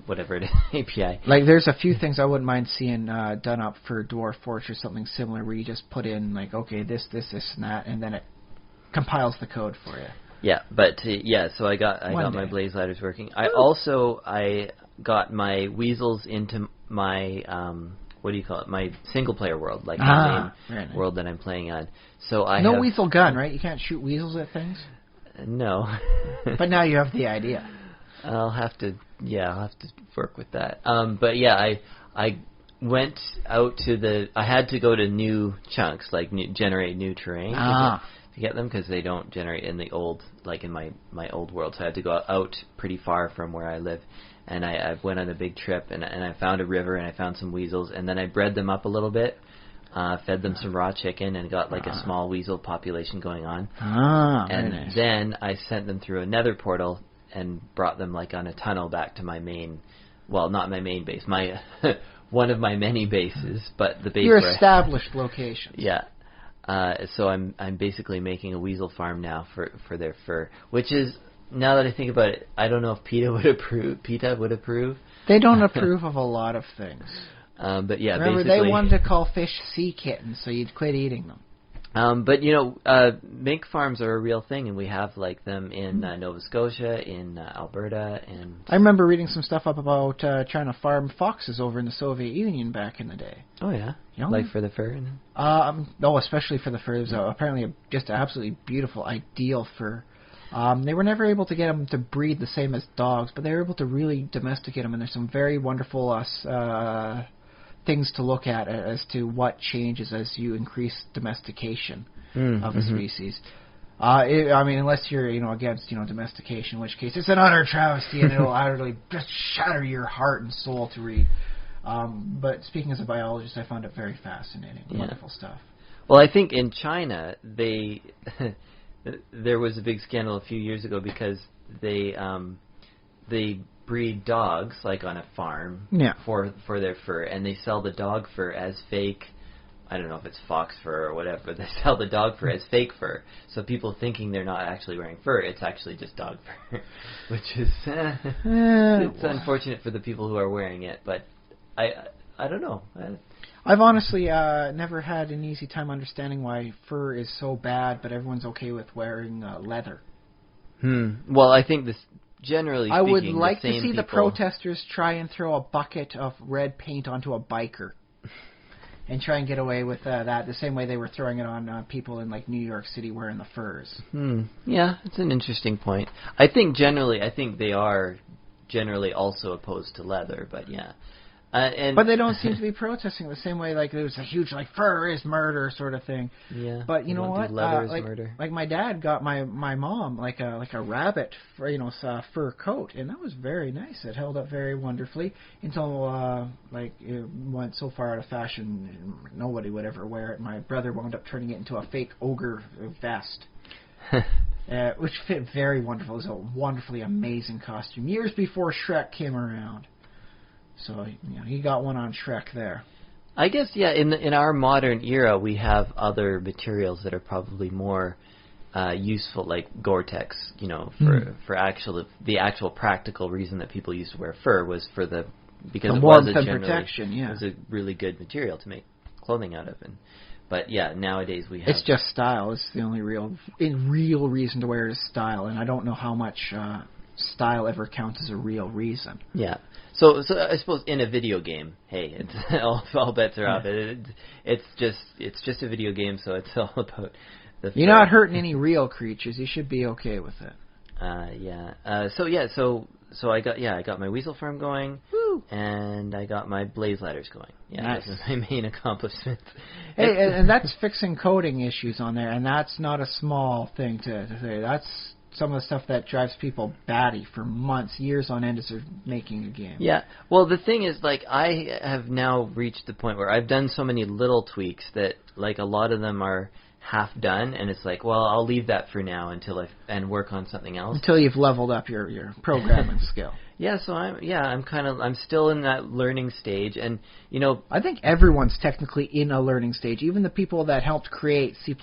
whatever it is, API. There's a few things I wouldn't mind seeing done up for Dwarf Forge or something similar, where you just put in this, and that, and then it compiles the code for you. Yeah, but so I got my blaze ladders working. I got my weasels into my my single player world, my main world that I'm playing on. So I have weasel gun, right? You can't shoot weasels at things. No. But now you have the idea. I'll have to work with that. But yeah, I went out to I had to go to new chunks, generate new terrain to get them, because they don't generate in the old, in my old world. So I had to go out pretty far from where I live. And I went on a big trip, and I found a river, and I found some weasels, and then I bred them up a little bit, fed them some raw chicken, and got a small weasel population going on. And nice. Then I sent them through a nether portal and brought them on a tunnel back to my main, well, not my main base, my one of my many bases, but the base. Your established location. Yeah. So I'm basically making a weasel farm now for their fur, which is, now that I think about it, I don't know if PETA would approve. They don't approve of a lot of things. But yeah, remember, basically, they wanted to call fish sea kittens, so you'd quit eating them. But mink farms are a real thing, and we have like them in Nova Scotia, in Alberta, and I remember reading some stuff up about trying to farm foxes over in the Soviet Union back in the day. Oh yeah, like for the fur. No, especially for the fur. It was apparently just absolutely beautiful, ideal fur. They were never able to get them to breed the same as dogs, but they were able to really domesticate them, and there's some very wonderful things to look at as to what changes as you increase domestication of a species. Unless you're against domestication, in which case it's an utter travesty and it'll utterly just shatter your heart and soul to read. But speaking as a biologist, I found it very fascinating. Yeah. Wonderful stuff. Well, I think in China there was a big scandal a few years ago because they breed dogs like on a farm for their fur, and they sell the dog fur as fake. I don't know if it's fox fur or whatever, but they sell the dog fur as fake fur. So people thinking they're not actually wearing fur, it's actually just dog fur, which is it's unfortunate for the people who are wearing it. But I don't know. I've honestly never had an easy time understanding why fur is so bad, but everyone's okay with wearing leather. Well, I think this. Generally speaking, I would like to see the protesters try and throw a bucket of red paint onto a biker and try and get away with that the same way they were throwing it on people in like New York City wearing the furs. Yeah, it's an interesting point. I think they are generally also opposed to leather, but yeah. But they don't seem to be protesting the same way. Like there was a huge fur is murder sort of thing. Yeah. But you know what? Leather is murder. Like my dad got my mom like a rabbit fur coat, and that was very nice. It held up very wonderfully until it went so far out of fashion, nobody would ever wear it. My brother wound up turning it into a fake ogre vest. Which fit very wonderful. It was a wonderfully amazing costume. Years before Shrek came around. So he got one on Shrek there. I guess in our modern era we have other materials that are probably more useful, like Gore-Tex. For the actual practical reason that people used to wear fur was because it was protection. Yeah, it was a really good material to make clothing out of. But nowadays we have. It's just style. It's the only real reason to wear it is style, and I don't know how much style ever counts as a real reason. Yeah. So I suppose in a video game, hey, it's all bets are off. It's just a video game, so it's all about the. You're not hurting any real creatures. You should be okay with it. So I got my weasel farm going. Woo! And I got my blaze ladders going. Yeah, nice. This is my main accomplishment. Hey, and that's fixing coding issues on there, and that's not a small thing to say. That's some of the stuff that drives people batty for months, years on end as they're making a game. Yeah. Well, the thing is, I have now reached the point where I've done so many little tweaks that, a lot of them are half done, and it's well, I'll leave that for now and work on something else. Until you've leveled up your programming skill. Yeah, so I'm still in that learning stage, and I think everyone's technically in a learning stage. Even the people that helped create C++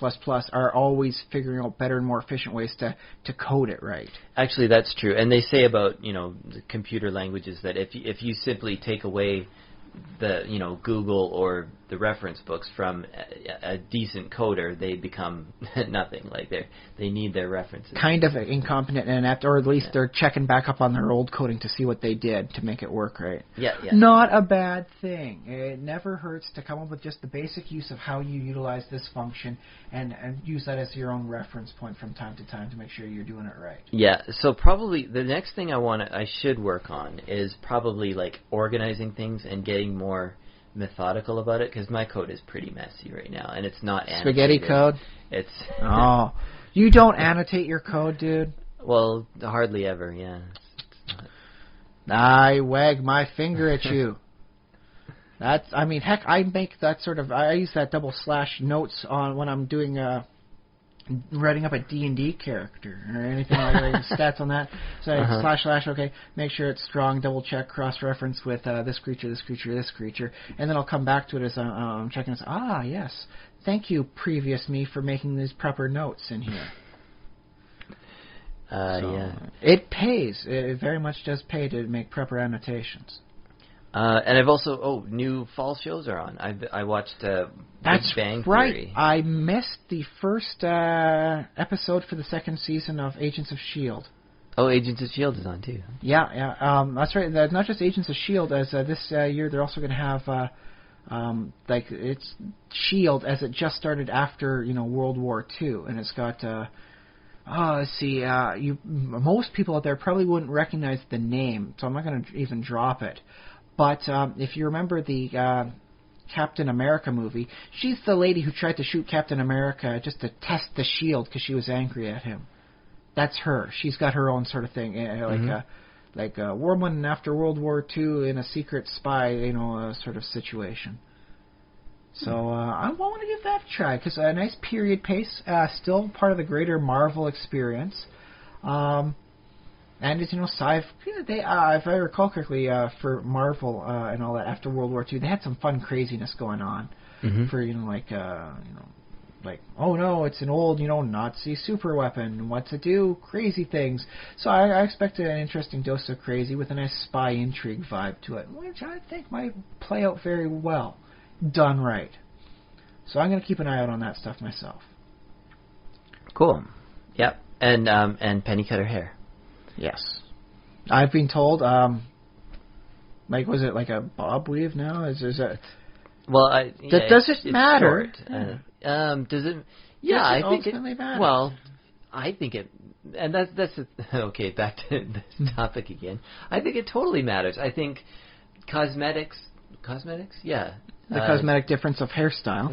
are always figuring out better and more efficient ways to code it right. Actually, that's true, and they say about the computer languages that if you simply take away the Google or the reference books from a decent coder, they become nothing. They need their references. Kind of incompetent and inept, or at least they're checking back up on their old coding to see what they did to make it work right. Yeah. Not a bad thing. It never hurts to come up with just the basic use of how you utilize this function and use that as your own reference point from time to time to make sure you're doing it right. Yeah. So probably the next thing I should work on is probably organizing things and getting more methodical about it, because my code is pretty messy right now, and it's not annotated. Spaghetti code? It's oh, you don't annotate your code, dude? Well, hardly ever, yeah. I wag my finger at you. I make that I use that / notes on when I'm doing writing up a D&D character or anything like stats on that. So / okay, make sure it's strong, double check, cross-reference with this creature, and then I'll come back to it as I'm checking this. Ah, yes. Thank you, previous me, for making these proper notes in here. Yeah. It pays. It very much does pay to make proper annotations. And I've also new fall shows are on. I watched Big Bang right. Theory. I missed the first episode for the second season of Agents of S.H.I.E.L.D. Oh, Agents of S.H.I.E.L.D. is on too. Yeah. That's right. Not just Agents of S.H.I.E.L.D. As this year they're also going to have it's S.H.I.E.L.D. as it just started after World War II, and it's got. Let's see. Most people out there probably wouldn't recognize the name, so I'm not going to even drop it. But if you remember the Captain America movie, she's the lady who tried to shoot Captain America just to test the shield because she was angry at him. That's her. She's got her own sort of thing, like a woman after World War II in a secret spy, sort of situation. So I want to give that a try because a nice period pace, still part of the greater Marvel experience. And as if I recall correctly, for Marvel and all that after World War II, they had some fun craziness going on. For oh no, it's an old Nazi super weapon. What's it do? Crazy things. So I expect an interesting dose of crazy with a nice spy intrigue vibe to it, which I think might play out very well, done right. So I'm going to keep an eye out on that stuff myself. Cool. Yep. And Penny cut her hair. Yes. I've been told, was it like a bob weave now? Is it... Well, does it matter? Does it... Yeah, I think it... Matters? Well, I think it... And that's okay, back to this topic again. I think it totally matters. I think cosmetics... Yeah. The cosmetic difference of hairstyle.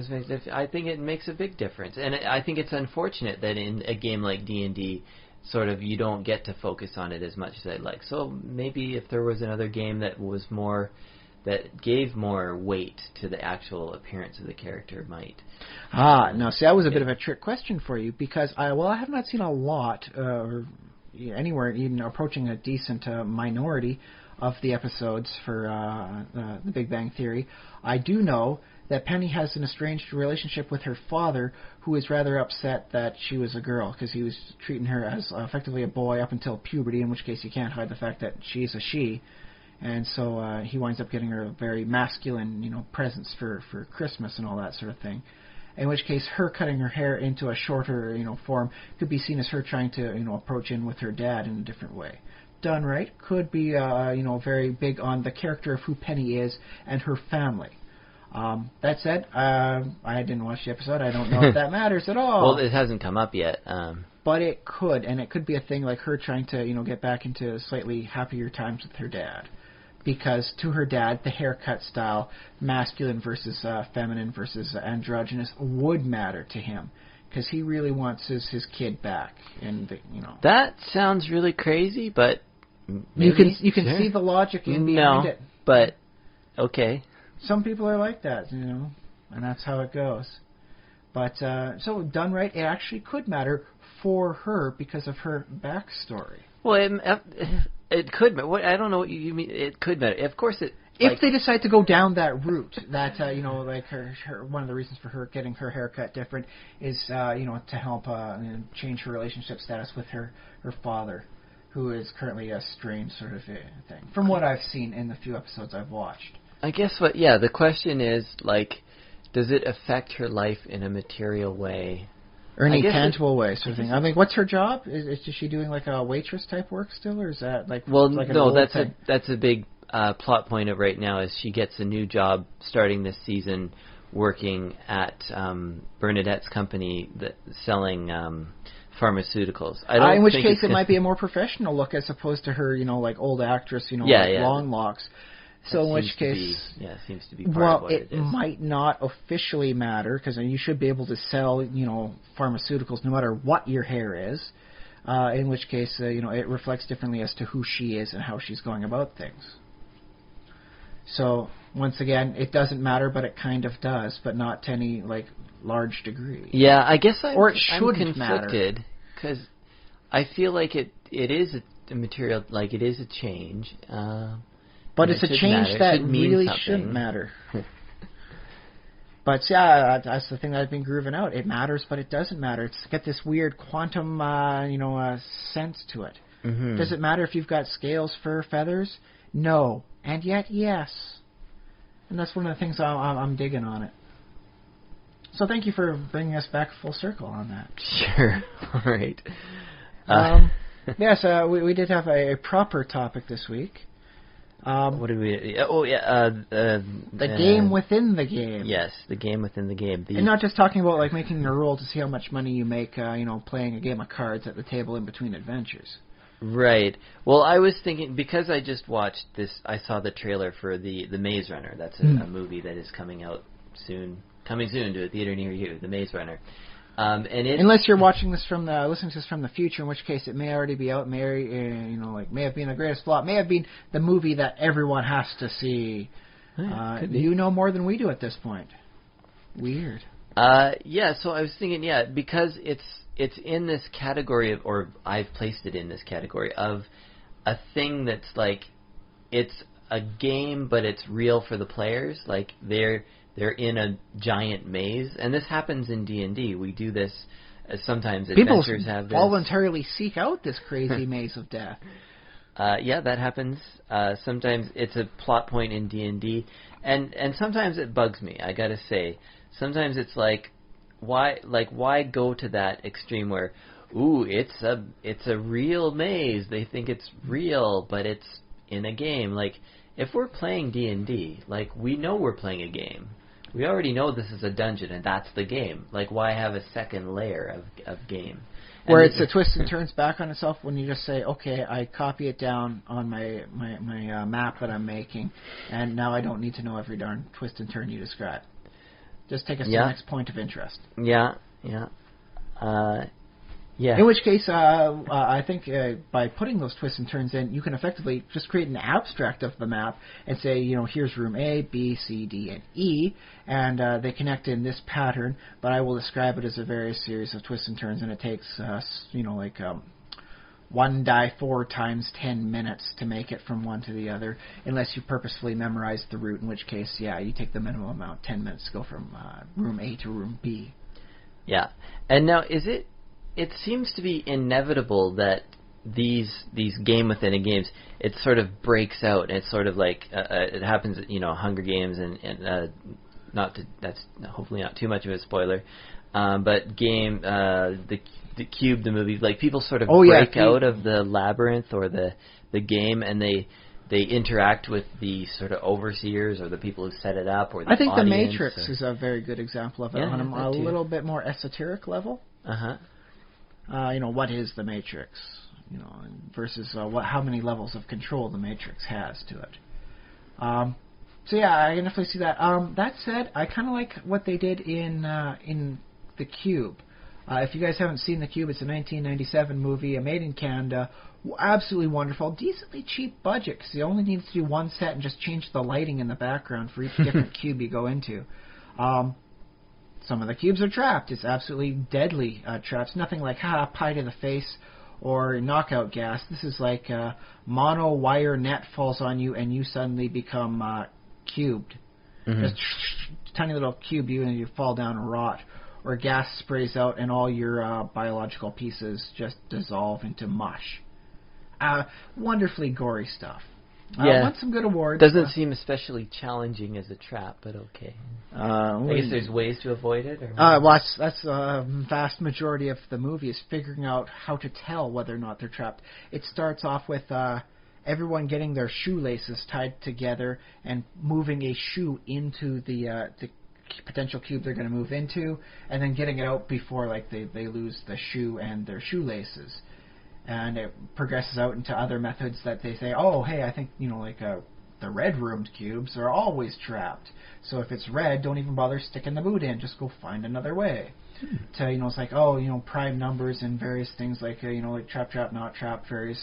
I think it makes a big difference. And I think it's unfortunate that in a game like D&D... sort of you don't get to focus on it as much as I'd like. So maybe if there was another game that gave more weight to the actual appearance of the character might. Now see, that was a bit of a trick question for you because I have not seen a lot or anywhere even approaching a decent minority of the episodes for the Big Bang Theory. I do know that Penny has an estranged relationship with her father, who is rather upset that she was a girl, because he was treating her as effectively a boy up until puberty, in which case you can't hide the fact that she's a she. And so he winds up getting her a very masculine, presents for Christmas and all that sort of thing. In which case, her cutting her hair into a shorter, form could be seen as her trying to, approach in with her dad in a different way. Done right, could be, very big on the character of who Penny is and her family. That said, I didn't watch the episode. I don't know if that matters at all. Well, it hasn't come up yet. But it could, and it could be a thing like her trying to, get back into slightly happier times with her dad. Because to her dad, the haircut style, masculine versus feminine versus androgynous, would matter to him. Because he really wants his kid back. And That sounds really crazy, but maybe, you can see the logic behind it. But, okay. Some people are like that, and that's how it goes. But, so done right, it actually could matter for her because of her backstory. Well, it could matter. I don't know what you mean. It could matter. Of course it... If they decide to go down that route, that, like her, one of the reasons for her getting her haircut different is, to help change her relationship status with her father, who is currently a strange sort of thing, from what I've seen in the few episodes I've watched. I guess the question is, does it affect her life in a material way? Or any tangible way, sort of thing. I mean, what's her job? Is she doing like a waitress type work still, or is that like... Well, like no, that's a big plot point of right now is she gets a new job starting this season working at Bernadette's company selling pharmaceuticals. In which case it might be a more professional look as opposed to her, like old actress, long locks. So in which case, it seems to be part of what it is. Well, it might not officially matter because you should be able to sell, pharmaceuticals no matter what your hair is. In which case, it reflects differently as to who she is and how she's going about things. So once again, it doesn't matter, but it kind of does, but not to any large degree. Yeah, I guess I'm conflicted because I feel like it is a material, it is a change. But it's a change that really shouldn't matter. But yeah, that's the thing that I've been grooving out. It matters, but it doesn't matter. It's got this weird quantum, sense to it. Mm-hmm. Does it matter if you've got scales, fur, feathers? No. and yet yes. And that's one of the things I'm digging on it. So thank you for bringing us back full circle on that. Sure. All right. Yes, we did have a proper topic this week. What did we... the game within the game. Yes, the game within the game. And not just talking about like making a roll to see how much money you make, playing a game of cards at the table in between adventures. Right. Well, I was thinking, because I just watched this, I saw the trailer for the Maze Runner. That's a movie that is coming soon to a theater near you, The Maze Runner. Unless you're watching this listening to this from the future, in which case it may already be out, may have been the greatest flop, may have been the movie that everyone has to see. You know more than we do at this point. Weird. Yeah, so I was thinking, because it's in this category of, or I've placed it in this category of a thing that's like, it's a game, but it's real for the players. Like they're in a giant maze, and this happens in D&D. We do this sometimes. People adventures have this. Voluntarily seek out this crazy maze of death. Yeah, that happens. Sometimes it's a plot point in D&D, and sometimes it bugs me. I gotta say, sometimes it's like, why go to that extreme where, it's a real maze. They think it's real, but it's in a game. Like, if we're playing D&D, like, we know we're playing a game. We already know this is a dungeon, and that's the game. Like, why have a second layer of game? Where it's a twist and turns back on itself when you just say, okay, I copy it down on my map that I'm making, and now I don't need to know every darn twist and turn you describe. Just take us to the next point of interest. Yeah. In which case, I think by putting those twists and turns in, you can effectively just create an abstract of the map and say, here's room A, B, C, D, and E, and they connect in this pattern, but I will describe it as a various series of twists and turns, and it takes, 1 die 4 times 10 minutes to make it from one to the other, unless you purposefully memorize the route, in which case, you take the minimum amount, 10 minutes to go from room A to room B. Yeah. And now, it seems to be inevitable that these game within a games, it sort of breaks out. It's sort of like it happens at Hunger Games, and that's hopefully not too much of a spoiler. But the Cube, the movie, like people sort of break out of the labyrinth or the game, and they interact with the sort of overseers or the people who set it up, or the I think audience, The Matrix is a very good example of it on a little bit more esoteric level. What is the Matrix? Versus how many levels of control the Matrix has to it. I can definitely see that. That said, I kind of like what they did in The Cube. If you guys haven't seen The Cube, it's a 1997 movie, made in Canada. Absolutely wonderful. Decently cheap budget, because you only need to do one set and just change the lighting in the background for each different cube you go into. Some of the cubes are trapped. It's absolutely deadly traps. Nothing like pie to the face or knockout gas. This is like mono wire net falls on you and you suddenly become cubed. Mm-hmm. Just tiny little cube and you fall down and rot. Or gas sprays out and all your biological pieces just dissolve into mush. Wonderfully gory stuff. Won some good awards. Doesn't seem especially challenging as a trap, but okay. I guess there's ways to avoid it. That's vast majority of the movie is figuring out how to tell whether or not they're trapped. It starts off with everyone getting their shoelaces tied together and moving a shoe into the potential cube they're going to move into, and then getting it out before they lose the shoe and their shoelaces. And it progresses out into other methods that they say, I think, the red-roomed cubes are always trapped. So if it's red, don't even bother sticking the boot in. Just go find another way. To, it's like, prime numbers and various things like trap, not trap, various,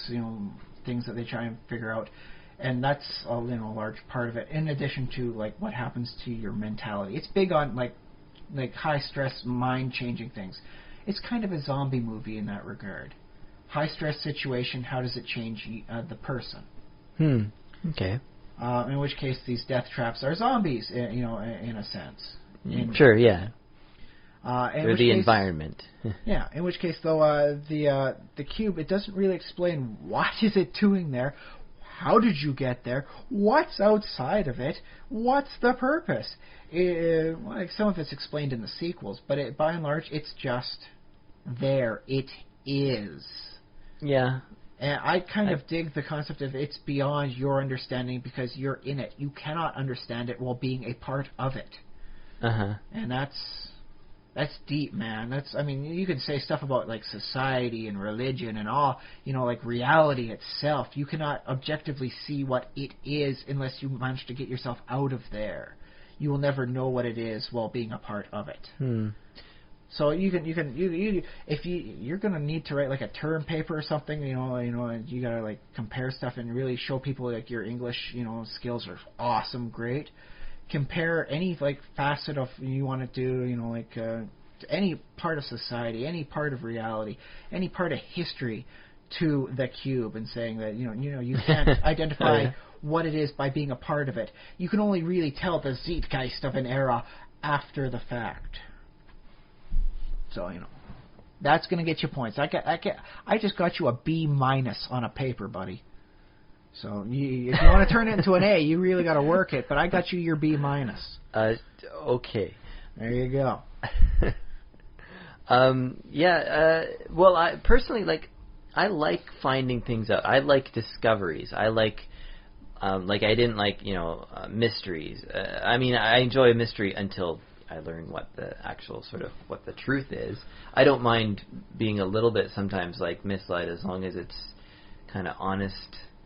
things that they try and figure out. And that's, a large part of it, in addition to, what happens to your mentality. It's big on, high-stress, mind-changing things. It's kind of a zombie movie in that regard. High-stress situation, how does it change the person? Okay. In which case, these death traps are zombies, in a sense. Sure, yeah. They're the environment. Yeah, in which case, though, the cube, it doesn't really explain what is it doing there. How did you get there? What's outside of it? What's the purpose? Like some of it's explained in the sequels, but by and large, it's just there. It is. Yeah. And I kind of dig the concept of it's beyond your understanding because you're in it. You cannot understand it while being a part of it. Uh-huh. And that's deep, man. I mean, you can say stuff about like society and religion and all, like reality itself. You cannot objectively see what it is unless you manage to get yourself out of there. You will never know what it is while being a part of it. So you're gonna need to write like a term paper or something, and you gotta like compare stuff and really show people like your English, skills are awesome, great. Compare any like facet of you want to do, like any part of society, any part of reality, any part of history to the cube, and saying that you can't identify what it is by being a part of it. You can only really tell the zeitgeist of an era after the fact. So that's gonna get you points. I just got you a B- on a paper, buddy. So if you want to turn it into an A, you really got to work it. But I got you your B-. Okay. There you go. Well, I personally I like finding things out. I like discoveries. I like I didn't like mysteries. I mean, I enjoy a mystery until I learn what the actual what the truth is. I don't mind being a little bit sometimes misled as long as it's kind of honest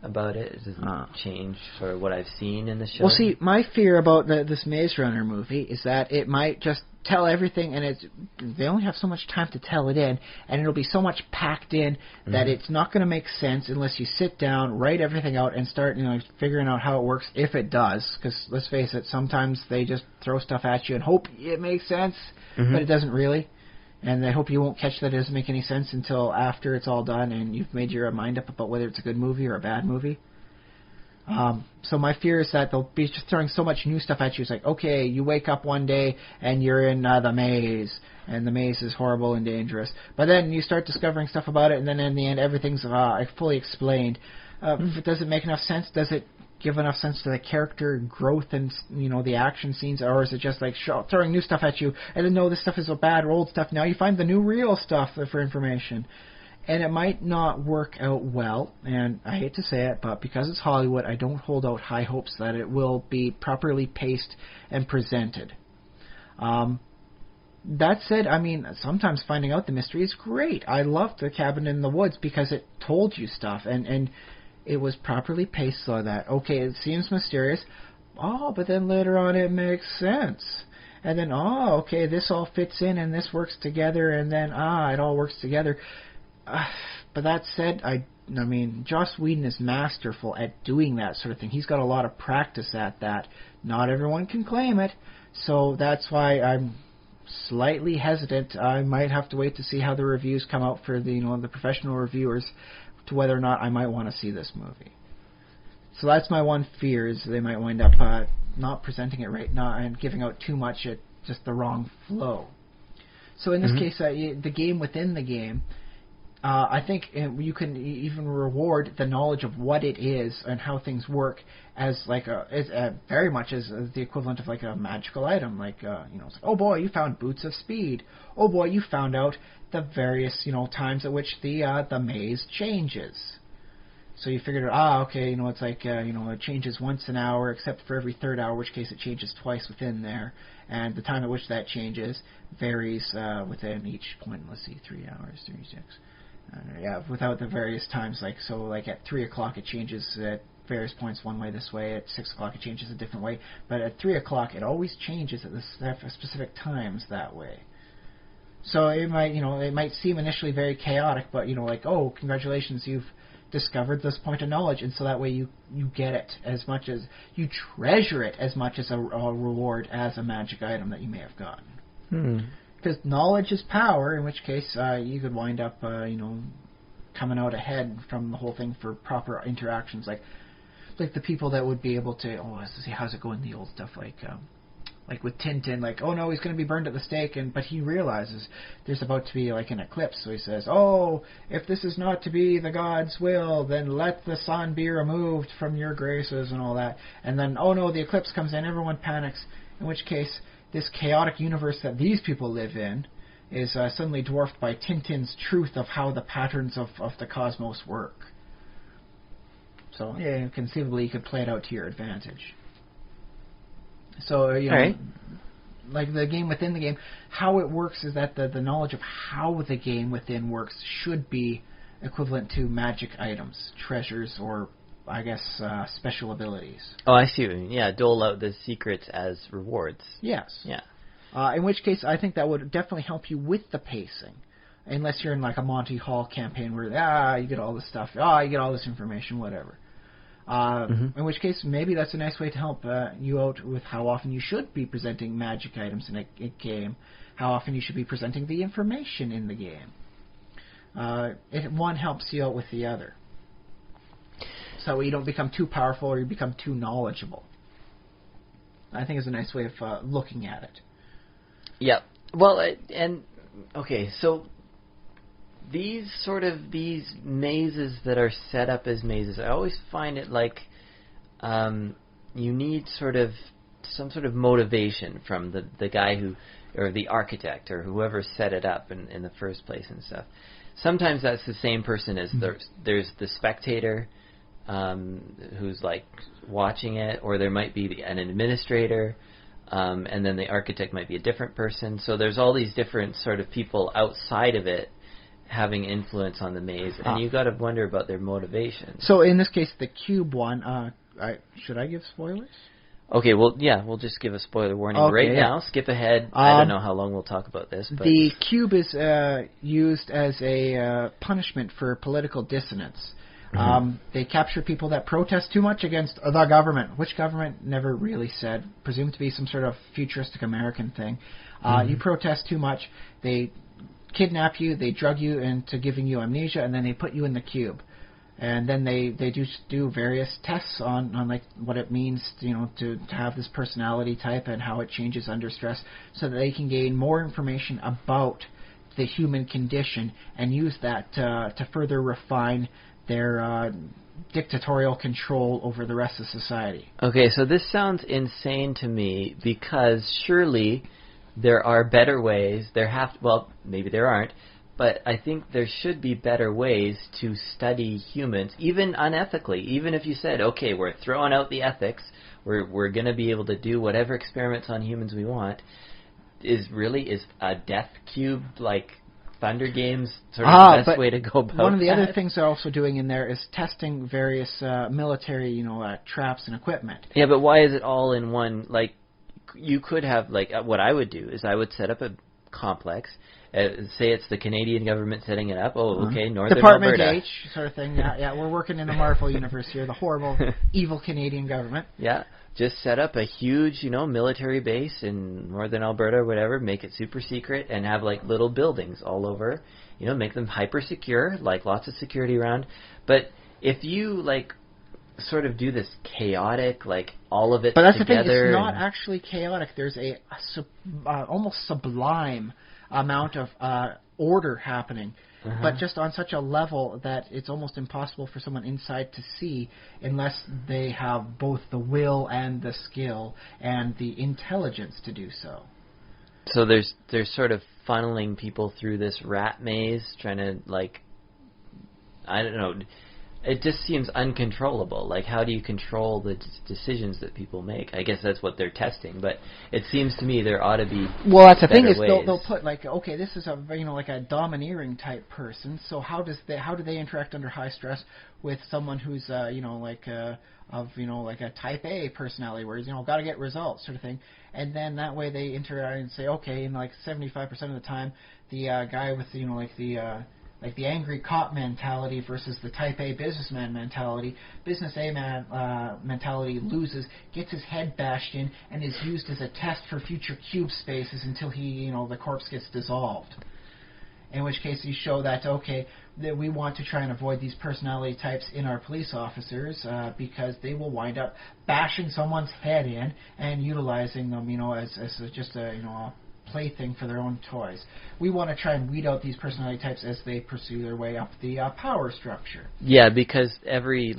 about it. It doesn't change sort of what I've seen in the show. Well, see, my fear about this Maze Runner movie is that it might just tell everything, and they only have so much time to tell it in, and it'll be so much packed in that it's not going to make sense unless you sit down, write everything out, and start figuring out how it works, if it does. Because let's face it, sometimes they just throw stuff at you and hope it makes sense, but it doesn't really. And I hope you won't catch that it doesn't make any sense until after it's all done and you've made your mind up about whether it's a good movie or a bad movie. So my fear is that they'll be just throwing so much new stuff at you. It's like, okay, you wake up one day and you're in the maze, and the maze is horrible and dangerous. But then you start discovering stuff about it, and then in the end everything's fully explained. If it doesn't make enough sense, does it give enough sense to the character growth and the action scenes, or is it just throwing new stuff at you and then no, this stuff is a bad old stuff, now you find the new real stuff for information, and it might not work out well. And I hate to say it, but because it's Hollywood, I don't hold out high hopes that it will be properly paced and presented. That said, I mean, sometimes finding out the mystery is great. I loved The Cabin in the Woods because it told you stuff, and it was properly paced so that, okay, it seems mysterious, but then later on it makes sense. And then, okay, this all fits in and this works together, and then, it all works together. But that said, I mean, Joss Whedon is masterful at doing that sort of thing. He's got a lot of practice at that. Not everyone can claim it, so that's why I'm slightly hesitant. I might have to wait to see how the reviews come out for the professional reviewers, to whether or not I might want to see this movie. So that's my one fear, is they might wind up not presenting it right, and giving out too much at just the wrong flow. So in this case, the game within the game, I think you can even reward the knowledge of what it is and how things work as very much as the equivalent of a magical item. It's oh boy, you found boots of speed. Oh boy, you found out the various times at which the maze changes. So you figured out, okay, it's it changes once an hour, except for every third hour, in which case it changes twice within there, and the time at which that changes varies within each point. Let's see, 3 hours, 36. Without the various times, at 3 o'clock it changes at various points one way this way, at 6 o'clock it changes a different way, but at 3 o'clock it always changes at the specific times that way. So it might seem initially very chaotic, but oh, congratulations, you've discovered this point of knowledge, and so that way you get it as much as you treasure it as much as a reward as a magic item that you may have gotten. Because knowledge is power, in which case you could wind up, coming out ahead from the whole thing for proper interactions, like the people that would be able to, let's see, how's it going, the old stuff, like with Tintin, like, oh no, he's going to be burned at the stake, but he realizes there's about to be like an eclipse, so he says, oh, if this is not to be the God's will, then let the sun be removed from your graces and all that. And then, oh no, the eclipse comes in, everyone panics, in which case this chaotic universe that these people live in is suddenly dwarfed by Tintin's truth of how the patterns of the cosmos work. So, yeah, conceivably you could play it out to your advantage. So, you know, right. like the game within the game, how it works is that the knowledge of how the game within works should be equivalent to magic items, treasures, or, I guess, special abilities. Oh, I see what you mean. Yeah, dole out the secrets as rewards. Yes. Yeah. In which case, I think that would definitely help you with the pacing. Unless you're in like a Monty Hall campaign where, you get all this stuff, you get all this information, whatever. In which case, maybe that's a nice way to help you out with how often you should be presenting magic items in a game, how often you should be presenting the information in the game. One helps you out with the other. So you don't become too powerful or you become too knowledgeable. I think it's a nice way of looking at it. Yeah. Well, okay, so these mazes that are set up as mazes, I always find it like you need some sort of motivation from the guy who, or the architect, or whoever set it up in the first place and stuff. Sometimes that's the same person as there's the spectator who's like watching it, or there might be an administrator, and then the architect might be a different person. So there's all these different sort of people outside of it having influence on the maze, and you got to wonder about their motivations. So in this case, the cube one, should I give spoilers? Okay, well, yeah, we'll just give a spoiler warning now. Skip ahead. I don't know how long we'll talk about this. But the cube is used as a punishment for political dissonance. They capture people that protest too much against the government. Which government? Never really said. Presumed to be some sort of futuristic American thing. You protest too much, they kidnap you, they drug you into giving you amnesia, and then they put you in the cube. And then they do various tests on like what it means, to have this personality type and how it changes under stress, so that they can gain more information about the human condition and use that to further refine their dictatorial control over the rest of society. Okay, so this sounds insane to me, because surely there are better ways. Well, maybe there aren't, but I think there should be better ways to study humans, even unethically. Even if you said, okay, we're throwing out the ethics, we're going to be able to do whatever experiments on humans we want. Is a death cube like Thunder Games sort of the best way to go about one of the that? other things they're also doing in there is testing various military, traps and equipment. Yeah, but why is it all in one? Like, you could have, like, what I would do is I would set up a complex. Say it's the Canadian government setting it up. Oh, okay, Northern Department Alberta. H sort of thing. Yeah, we're working in the Marvel universe here. The horrible, evil Canadian government. Yeah, just set up a huge, military base in Northern Alberta or whatever. Make it super secret and have like little buildings all over. Make them hyper secure, like lots of security around. But if you like sort of do this chaotic, like all of it together. But that's the thing, it's not actually chaotic. There's a almost sublime amount of order happening, but just on such a level that it's almost impossible for someone inside to see unless they have both the will and the skill and the intelligence to do so. So there's sort of funneling people through this rat maze, trying to, like, I don't know. It just seems uncontrollable. Like, how do you control the decisions that people make? I guess that's what they're testing, but it seems to me there ought to be Well, that's the thing is ways. they'll put like, okay, this is a like a domineering type person. So how do they interact under high stress with someone who's like a type A personality, where he's got to get results sort of thing, and then that way they interact and say, okay, and like 75% of the time, the guy with like the angry cop mentality versus the type A businessman mentality. Business A mentality loses, gets his head bashed in, and is used as a test for future cube spaces until he, the corpse gets dissolved. In which case you show that, okay, that we want to try and avoid these personality types in our police officers because they will wind up bashing someone's head in and utilizing them, as just a plaything for their own toys. We want to try and weed out these personality types as they pursue their way up the power structure. Yeah, because every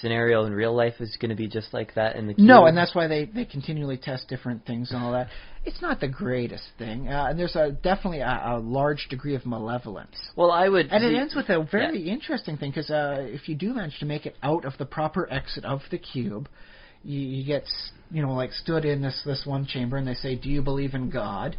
scenario in real life is going to be just like that in the cube. No, and that's why they continually test different things and all that. It's not the greatest thing, and there's definitely a large degree of malevolence. Well, and it ends with a very interesting thing, because if you do manage to make it out of the proper exit of the cube, you get stood in this one chamber, and they say, "Do you believe in God?"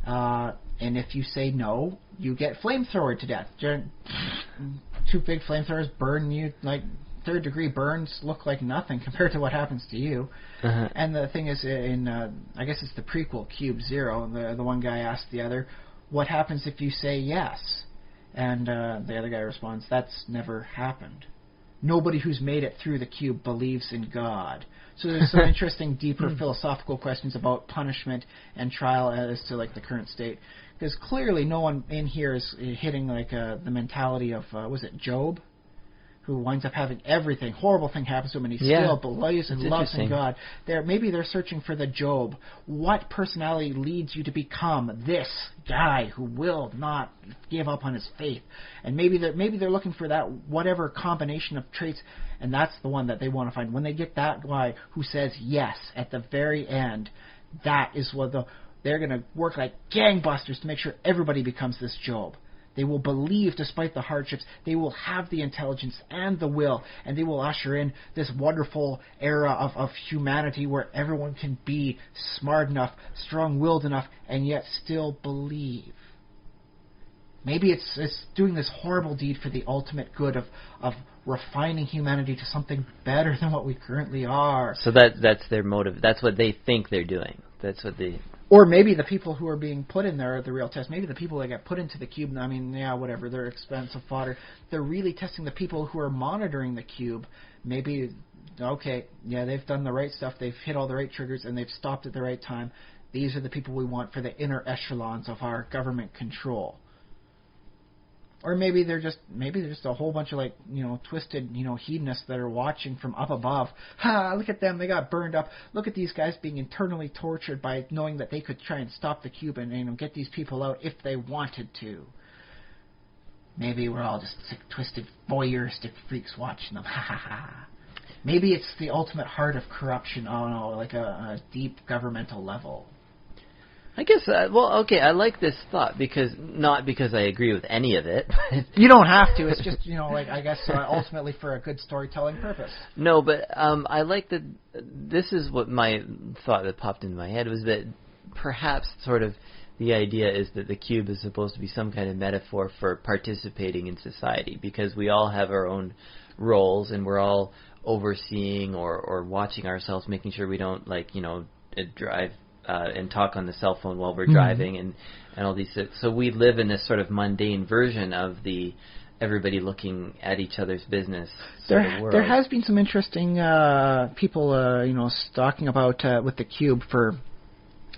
And if you say no, you get flamethrowered to death. 2 big flamethrowers burn you like. 3rd-degree burns look like nothing compared to what happens to you. Uh-huh. And the thing is, I guess it's the prequel, Cube Zero, the one guy asked the other, what happens if you say yes? And the other guy responds, that's never happened. Nobody who's made it through the cube believes in God. So there's some interesting, deeper philosophical questions about punishment and trial as to like the current state. Because clearly no one in here is hitting like the mentality of, was it Job? Who winds up having everything, horrible thing happens to him, and he still believes and loves in God. Maybe they're searching for the Job. What personality leads you to become this guy who will not give up on his faith? And maybe they're looking for that whatever combination of traits, and that's the one that they want to find. When they get that guy who says yes at the very end, that is what they're going to work like gangbusters to make sure everybody becomes this Job. They will believe despite the hardships. They will have the intelligence and the will, and they will usher in this wonderful era of humanity where everyone can be smart enough, strong-willed enough, and yet still believe. Maybe it's doing this horrible deed for the ultimate good of refining humanity to something better than what we currently are. So that's their motive. That's what they think they're doing. That's what they... Or maybe the people who are being put in there are the real test. Maybe the people that get put into the cube, I mean, yeah, whatever, they're expensive fodder. They're really testing the people who are monitoring the cube. Maybe, okay, yeah, they've done the right stuff. They've hit all the right triggers, and they've stopped at the right time. These are the people we want for the inner echelons of our government control. Or maybe they're just a whole bunch of like twisted hedonists that are watching from up above. Ha! Look at them, they got burned up. Look at these guys being internally tortured by knowing that they could try and stop the cube and get these people out if they wanted to. Maybe we're all just sick, twisted, voyeuristic freaks watching them. Ha ha ha. Maybe it's the ultimate heart of corruption on like a deep governmental level. I guess, I like this thought, not because I agree with any of it. You don't have to. It's just, I guess ultimately for a good storytelling purpose. No, but I like that. This is what my thought that popped into my head was that perhaps sort of the idea is that the cube is supposed to be some kind of metaphor for participating in society, because we all have our own roles and we're all overseeing or watching ourselves, making sure we don't drive and talk on the cell phone while we're driving and all these. So we live in this sort of mundane version of the everybody looking at each other's business sort of world. There has been some interesting people, talking about with the cube for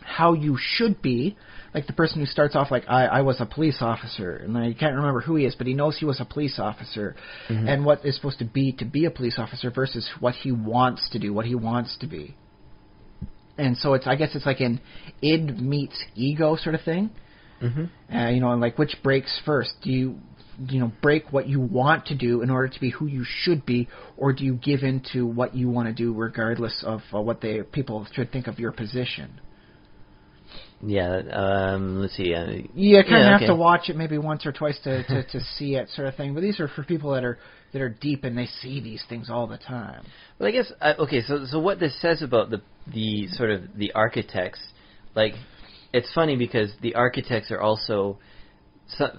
how you should be. Like the person who starts off like, I was a police officer, and I can't remember who he is, but he knows he was a police officer, and what is supposed to be a police officer versus what he wants to do, what he wants to be. And so I guess it's like an id meets ego sort of thing. And like which breaks first? Do you break what you want to do in order to be who you should be, or do you give in to what you want to do regardless of what people should think of your position? Yeah, let's see. You kind of have to watch it maybe once or twice to see it, sort of thing. But these are for people that are deep and they see these things all the time. Well, I guess So what this says about the sort of the architects, like, it's funny because the architects are also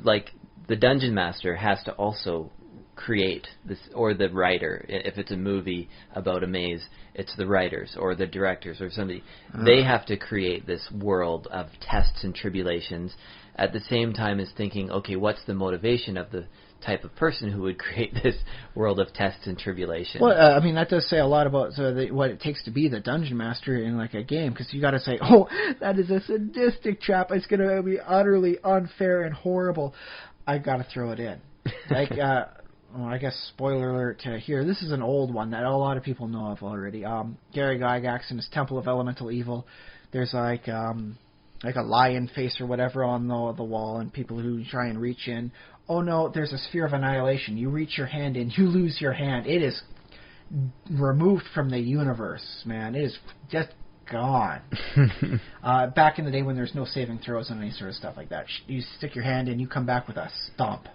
like the dungeon master has to also create this, or the writer. If it's a movie about a maze, it's the writers or the directors or somebody. They have to create this world of tests and tribulations at the same time as thinking, okay, what's the motivation of the type of person who would create this world of tests and tribulations? Well, I mean, that does say a lot about what it takes to be the dungeon master in like a game, because you got to say, oh, that is a sadistic trap. It's going to be utterly unfair and horrible. I got to throw it in. Like, well, I guess spoiler alert here. This is an old one that a lot of people know of already. Gary Gygax in his Temple of Elemental Evil. There's like a lion face or whatever on the wall, and people who try and reach in. Oh no, there's a sphere of annihilation. You reach your hand in, you lose your hand. It is removed from the universe, man. It is just gone. Back in the day when there's no saving throws and any sort of stuff like that, you stick your hand in, you come back with a stomp.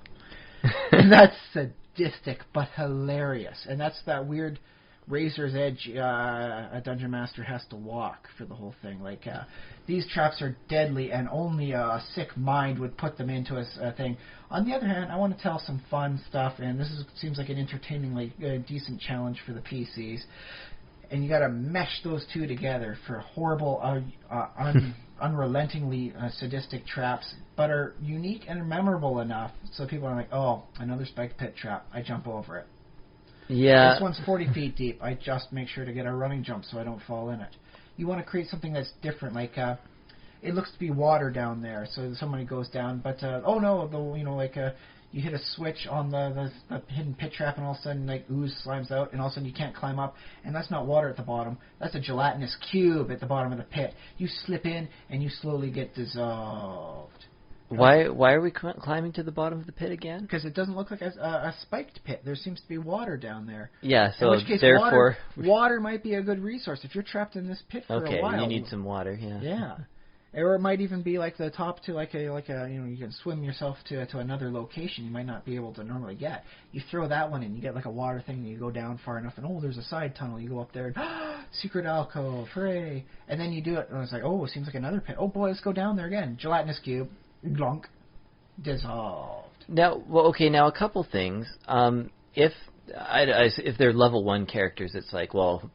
And that's sadistic but hilarious. And that's that weird razor's edge a dungeon master has to walk for the whole thing. Like, these traps are deadly and only a sick mind would put them into a thing. On the other hand, I want to tell some fun stuff, and seems like an entertainingly decent challenge for the PCs. And you got to mesh those two together for horrible, unrelentingly sadistic traps, but are unique and memorable enough so people are like, oh, another spiked pit trap. I jump over it. Yeah. This one's 40 feet deep. I just make sure to get a running jump so I don't fall in it. You want to create something that's different, like it looks to be water down there, so somebody goes down, but oh no, you hit a switch on the hidden pit trap, and all of a sudden like ooze slimes out, and all of a sudden you can't climb up, and that's not water at the bottom. That's a gelatinous cube at the bottom of the pit. You slip in, and you slowly get dissolved. Why are we climbing to the bottom of the pit again? Because it doesn't look like a spiked pit. There seems to be water down there. Yeah, so in which case therefore... water might be a good resource. If you're trapped in this pit for a while... Okay, you need some water, yeah. Yeah. Or it might even be like the top to like a you can swim yourself to another location you might not be able to normally get. You throw that one in, you get like a water thing, and you go down far enough, and oh, there's a side tunnel. You go up there, and secret alcove, hooray! And then you do it, and it's like, oh, it seems like another pit. Oh boy, let's go down there again. Gelatinous cube, glunk. Dissolved. Now, a couple things. If they're level 1 characters, it's like, well,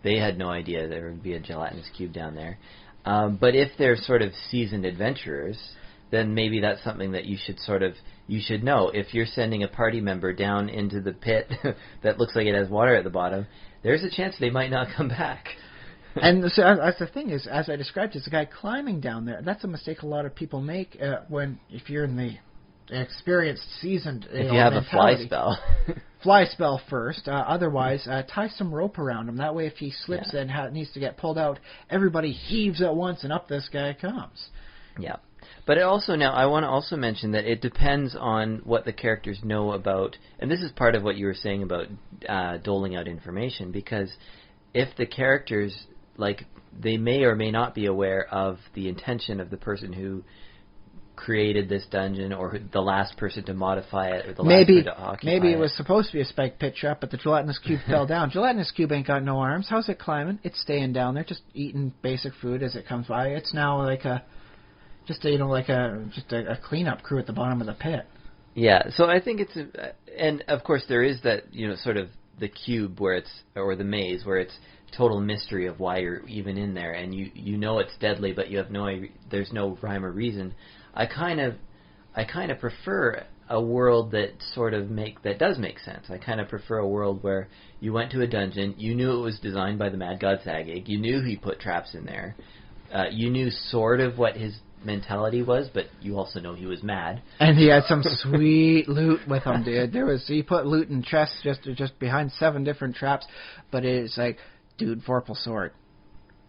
they had no idea there would be a gelatinous cube down there. But if they're sort of seasoned adventurers, then maybe that's something that you should know. If you're sending a party member down into the pit that looks like it has water at the bottom, there's a chance they might not come back. And so that's the thing is, as I described, it's a guy climbing down there. That's a mistake a lot of people make if you're in the experienced, seasoned if you have mentality. A fly spell. Fly spell first. Otherwise, tie some rope around him. That way, if he slips and needs to get pulled out, everybody heaves at once, and up this guy comes. Yeah. But I want to also mention that it depends on what the characters know about, and this is part of what you were saying about doling out information, because if the characters... like, they may or may not be aware of the intention of the person who created this dungeon, or the last person to modify it, or the last person to occupy Maybe it it. was supposed to be a spiked pit trap, but the gelatinous cube fell down. Gelatinous cube ain't got no arms. How's it climbing? It's staying down there, just eating basic food as it comes by. It's now like a cleanup crew at the bottom of the pit. Yeah, so I think and of course there is that, sort of the cube or the maze where it's total mystery of why you're even in there, and you know it's deadly, but you have there's no rhyme or reason. I kind of prefer a world that that does make sense. I kind of prefer a world where you went to a dungeon, you knew it was designed by the Mad God Sagig, you knew he put traps in there, you knew sort of what his mentality was, but you also know he was mad. And he had some sweet loot with him, dude. He put loot in chests just behind 7 different traps, but it's like, dude, Vorpal sword.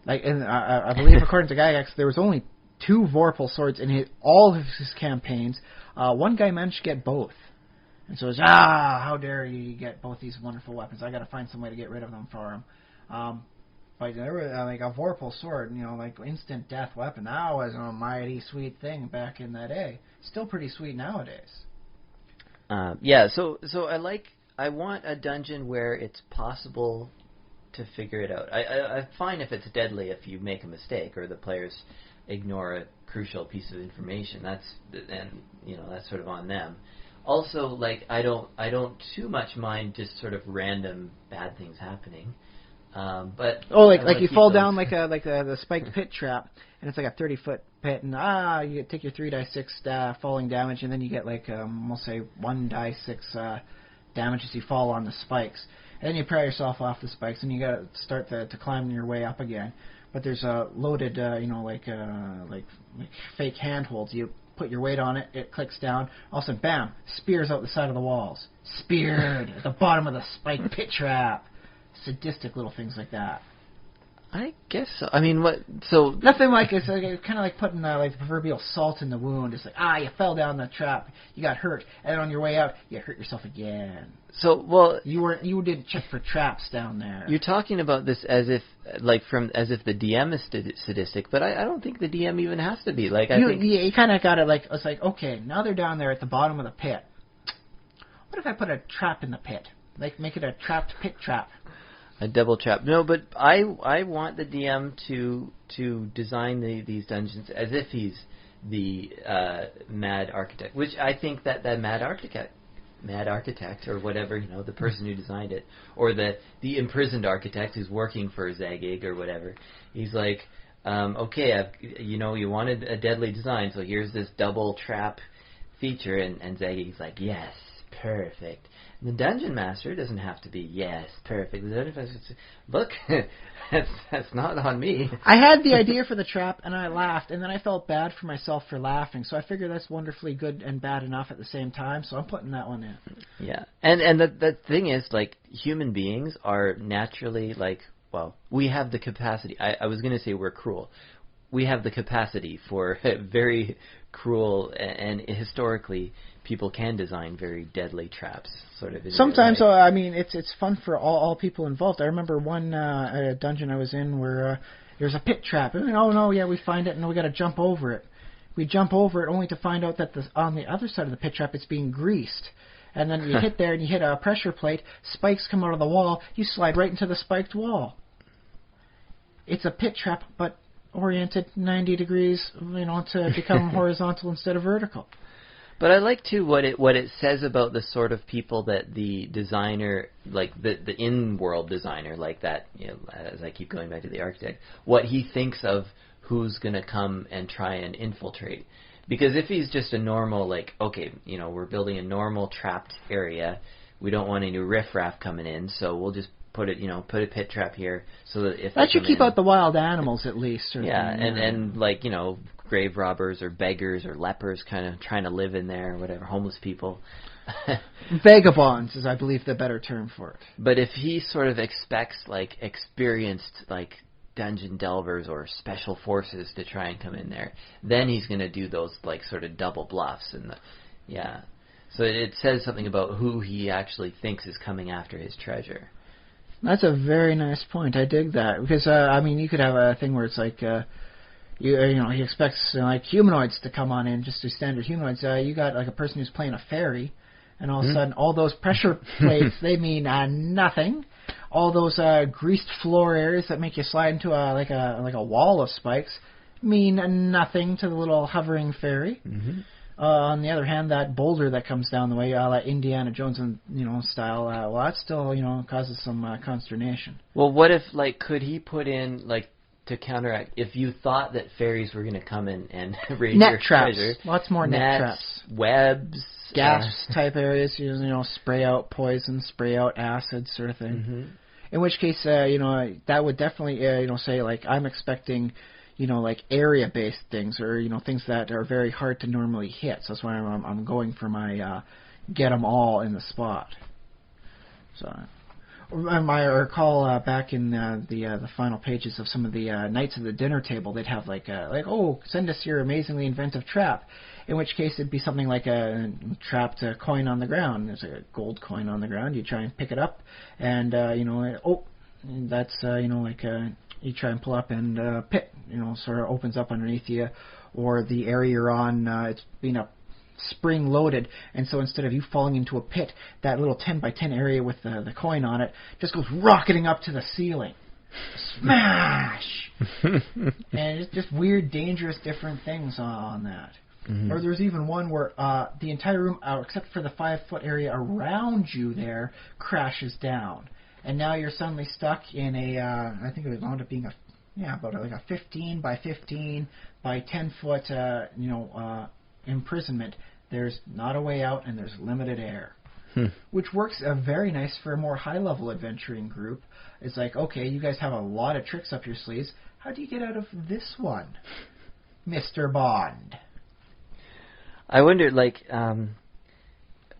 Like, and I believe according to Gygax, there was only 2 Vorpal swords in all of his campaigns. One guy managed to get both. And so it's, how dare you get both these wonderful weapons. I got to find some way to get rid of them for him. But there was, like a Vorpal sword, like instant death weapon. That was a mighty sweet thing back in that day. Still pretty sweet nowadays. So I want a dungeon where it's possible to figure it out. I find if it's deadly if you make a mistake or the players ignore a crucial piece of information. That's sort of on them. Also, like, I don't too much mind just sort of random bad things happening. But like you fall down like the spiked pit trap, and it's like a 30-foot pit, and you take your 3d6 falling damage, and then you get like we'll say 1d6 damage as you fall on the spikes, and then you pry yourself off the spikes, and you got to start to climb your way up again. But there's a loaded, like fake handholds. You put your weight on it, it clicks down. All of a sudden, bam! Spears out the side of the walls. Speared at the bottom of the spiked pit trap. Sadistic little things like that. I guess so. I mean, what? So nothing like it's kind of like putting like the proverbial salt in the wound. It's like you fell down the trap, you got hurt, and on your way out, you hurt yourself again. So you didn't check for traps down there. You're talking about this as if the DM is sadistic, but I don't think the DM even has to be. Like you kind of got it. Like it's like, okay, now they're down there at the bottom of the pit. What if I put a trap in the pit? Like make it a trapped pit trap. A double trap. No, but I want the DM to design these dungeons as if he's the mad architect, which I think that mad architect or whatever, the person who designed it, or the imprisoned architect who's working for Zagig or whatever. He's like, okay, you wanted a deadly design, so here's this double trap feature, and Zagig's like, yes, perfect. The dungeon master doesn't have to be, yes, perfect. The dungeon master says, look, that's not on me. I had the idea for the trap, and I laughed, and then I felt bad for myself for laughing. So I figured that's wonderfully good and bad enough at the same time, so I'm putting that one in. Yeah, and the thing is, like, human beings are naturally, like, well, we have the capacity. I was going to say we're cruel. We have the capacity for very cruel, and historically, people can design very deadly traps. Sort of. Sometimes, I mean, it's fun for all people involved. I remember one dungeon I was in where there's a pit trap. And, we find it and we got to jump over it. We jump over it only to find out that on the other side of the pit trap it's being greased. And then you hit there and you hit a pressure plate. Spikes come out of the wall. You slide right into the spiked wall. It's a pit trap, but oriented 90 degrees, to become horizontal instead of vertical. But I like too what it says about the sort of people that the designer, like the in-world designer, like that. As I keep going back to the architect, what he thinks of who's going to come and try and infiltrate. Because if he's just a normal, like, okay, we're building a normal trapped area, we don't want any riffraff coming in, so we'll just put a pit trap here so that if that should keep out the wild animals at least. And like grave robbers or beggars or lepers kind of trying to live in there or whatever, homeless people. Vagabonds is, I believe, the better term for it. But if he sort of expects like experienced like dungeon delvers or special forces to try and come in there, then he's going to do those like sort of double bluffs so it says something about who he actually thinks is coming after his treasure. That's a very nice point. I dig that because you could have a thing where it's like he expects like humanoids to come on in, just do standard humanoids. You got like a person who's playing a fairy, and all of a sudden all those pressure plates they mean nothing. All those greased floor areas that make you slide into a wall of spikes mean nothing to the little hovering fairy. Mm-hmm. On the other hand, that boulder that comes down the way, like Indiana Jones and style, that still causes some consternation. Well, what if could he put in to counteract if you thought that fairies were going to come in and raid net your traps, treasure? Lots more net traps, webs, gas type areas. Spray out poison, spray out acid, sort of thing. Mm-hmm. In which case, that would definitely say I'm expecting. Area-based things or, things that are very hard to normally hit. So that's why I'm going for my get them all in the spot. So I recall back in the final pages of some of the Knights of the Dinner Table, they'd have send us your amazingly inventive trap. In which case it'd be something like a trapped coin on the ground. There's a gold coin on the ground. You try and pick it up, and that's you try and pull up and pit, sort of opens up underneath you, or the area you're on, it's being a spring loaded, and so instead of you falling into a pit, that little 10 by 10 area with the coin on it just goes rocketing up to the ceiling. Smash! And it's just weird, dangerous, different things on that. Or there's even one where the entire room, except for the 5-foot area around you there, crashes down. And now you're suddenly stuck in a, I think it wound up being about like a 15 by 15 by 10 foot, imprisonment. There's not a way out, and there's limited air. Which works very nice for a more high-level adventuring group. It's like, okay, you guys have a lot of tricks up your sleeves. How do you get out of this one, Mr. Bond? I wonder,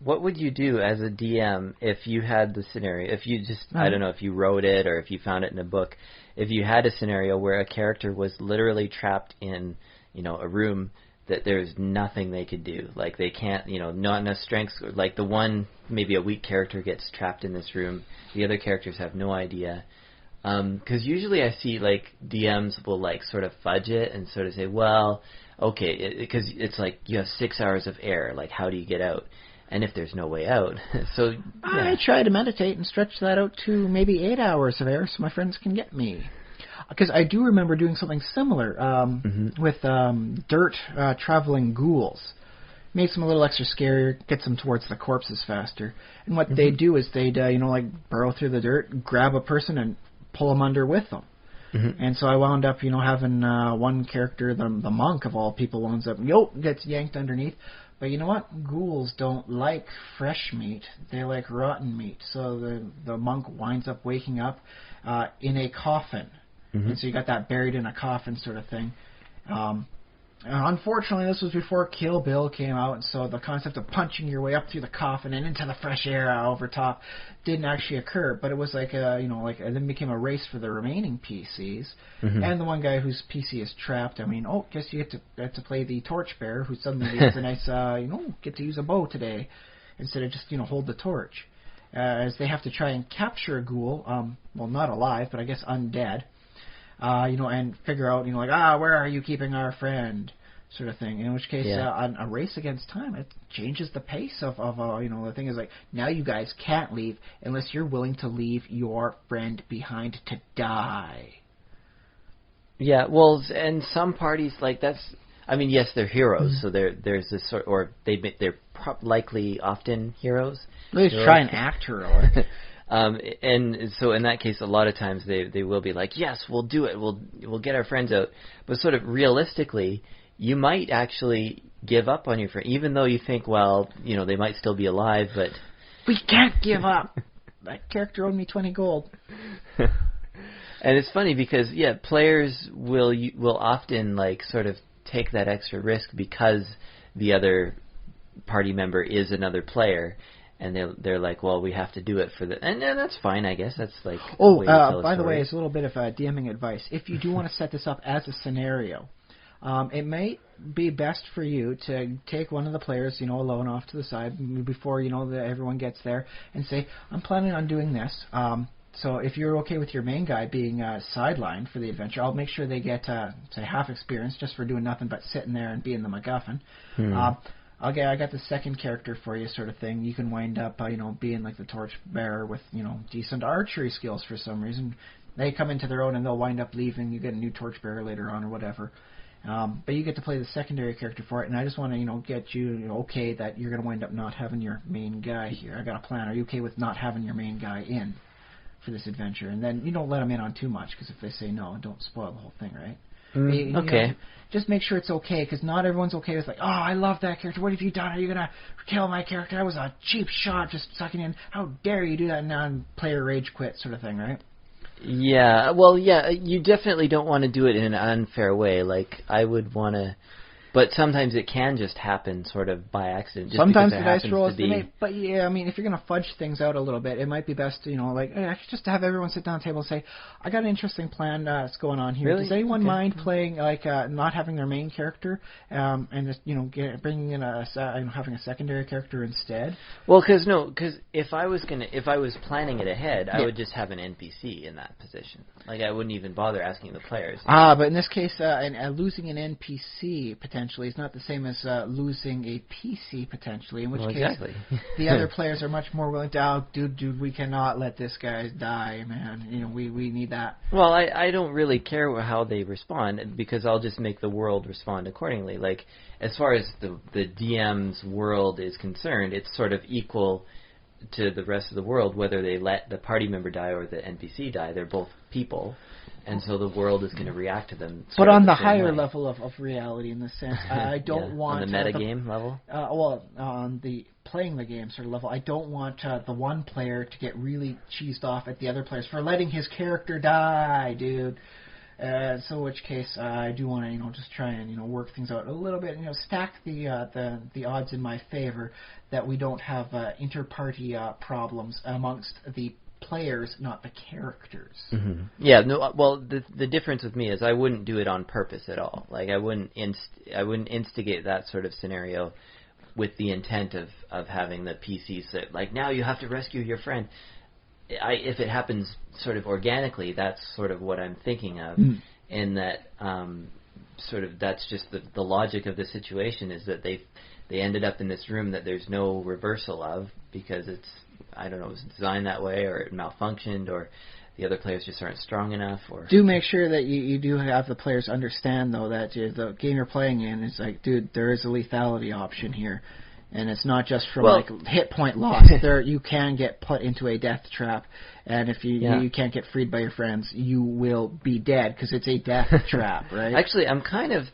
what would you do as a DM if you had the scenario? If you just, I don't know, if you wrote it or if you found it in a book, if you had a scenario where a character was literally trapped in, a room that there's nothing they could do. Like, they can't, not enough strength. Like, the one, maybe a weak character gets trapped in this room. The other characters have no idea. Because usually I see, DMs will, sort of fudge it and sort of say, well, okay, because it's like you have 6 hours of air. Like, how do you get out? And if there's no way out, so... Yeah. I try to meditate and stretch that out to maybe 8 hours of air so my friends can get me. Because I do remember doing something similar with dirt traveling ghouls. Makes them a little extra scarier, gets them towards the corpses faster. And what they do is they'd, burrow through the dirt, grab a person, and pull them under with them. And so I wound up, having one character, the monk of all people, winds up, gets yanked underneath. But you know what? Ghouls don't like fresh meat. They like rotten meat. So the monk winds up waking up in a coffin. And so you got that buried in a coffin sort of thing. Unfortunately, this was before Kill Bill came out, and so the concept of punching your way up through the coffin and into the fresh air over top didn't actually occur. But it was and then became a race for the remaining PCs. And the one guy whose PC is trapped. Guess you get to play the torchbearer, who suddenly gets a nice, get to use a bow today instead of just hold the torch. As they have to try and capture a ghoul, not alive, but I guess undead. And figure out, where are you keeping our friend, sort of thing. In which case, a race against time, it changes the pace of the thing is now you guys can't leave unless you're willing to leave your friend behind to die. Yeah, well, and some parties, yes, they're heroes, so there's this sort, or they're likely often heroes. They try and act heroic. And so in that case, a lot of times they will be like, yes, we'll do it. We'll get our friends out. But sort of realistically, you might actually give up on your friend, even though you think, they might still be alive, but... We can't give up! That character owed me 20 gold. And it's funny because, players will often, sort of take that extra risk because the other party member is another player. And they're like, well, we have to do it for the... And that's fine, I guess. That's like... by the way, it's a little bit of DMing advice. If you do want to set this up as a scenario, it may be best for you to take one of the players, alone off to the side before, everyone gets there and say, I'm planning on doing this. So if you're okay with your main guy being sidelined for the adventure, I'll make sure they get, say, half experience just for doing nothing but sitting there and being the MacGuffin. Okay, I got the second character for you, sort of thing. You can wind up, being like the torchbearer with, decent archery skills for some reason. They come into their own and they'll wind up leaving. You get a new torchbearer later on or whatever. But you get to play the secondary character for it, and I just want to, get you, okay that you're going to wind up not having your main guy here. I got a plan. Are you okay with not having your main guy in for this adventure? And then you don't let them in on too much, because if they say no, don't spoil the whole thing, right? Okay. Just make sure it's okay, because not everyone's okay with I love that character. What have you done? Are you going to kill my character? I was a cheap shot just sucking in. How dare you do that non-player rage quit sort of thing, right? Yeah, you definitely don't want to do it in an unfair way. I would want to... But sometimes it can just happen sort of by accident. Just sometimes the dice roll is made. But if you're going to fudge things out a little bit, it might be best to, just to have everyone sit down at the table and say, I got an interesting plan that's going on here. Really? Does anyone mind playing, not having their main character, and just, bringing in having a secondary character instead? Well, because if I was planning it ahead, I would just have an NPC in that position. I wouldn't even bother asking the players. But in this case, losing an NPC potentially potentially is not the same as losing a PC potentially, in which case exactly. the other players are much more willing to, oh, dude, we cannot let this guy die, man. You know, we need that. Well, I don't really care how they respond, because I'll just make the world respond accordingly. Like, as far as the DM's world is concerned, it's sort of equal to the rest of the world, whether they let the party member die or the NPC die. They're both people. And so the world is going to react to them. But on the same higher way. level of reality, in the sense, I don't want... On the metagame level? On the playing the game sort of level, I don't want the one player to get really cheesed off at the other players for letting his character die, dude. So in which case, I do want to, just try and, work things out a little bit, stack the odds in my favor that we don't have inter-party problems amongst the players, not the characters. Mm-hmm. Yeah, no. Well, the difference with me is I wouldn't do it on purpose at all. Like, I wouldn't instigate that sort of scenario with the intent of having the PC say, like, now you have to rescue your friend. If it happens sort of organically, that's sort of what I'm thinking of, in that sort of that's just the logic of the situation is that they ended up in this room that there's no reversal of because it's, I don't know, it was designed that way, or it malfunctioned, or the other players just aren't strong enough. Or do make sure that you do have the players understand, though, that the game you're playing in is like, dude, there is a lethality option here. And it's not just from like hit point loss. There, you can get put into a death trap, and if you can't get freed by your friends, you will be dead because it's a death trap, right? Actually, I'm kind of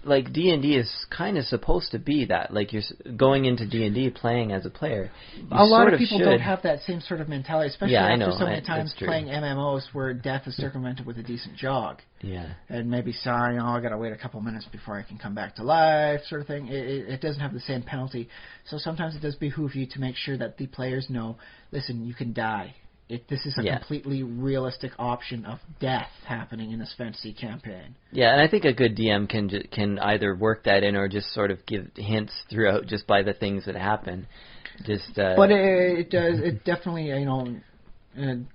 like D&D is kind of supposed to be that. Like, you're going into D&D playing as a player. A lot of people don't have that same sort of mentality, especially after so many times true. playing MMOs where death is circumvented with a decent jog. Yeah. And maybe, sorry, I got to wait a couple minutes before I can come back to life, sort of thing. It doesn't have the same penalty. So sometimes it does behoove you to make sure that the players know, listen, you can die. This is a completely realistic option of death happening in this fantasy campaign. Yeah, and I think a good DM can either work that in or just sort of give hints throughout just by the things that happen. But it does. It definitely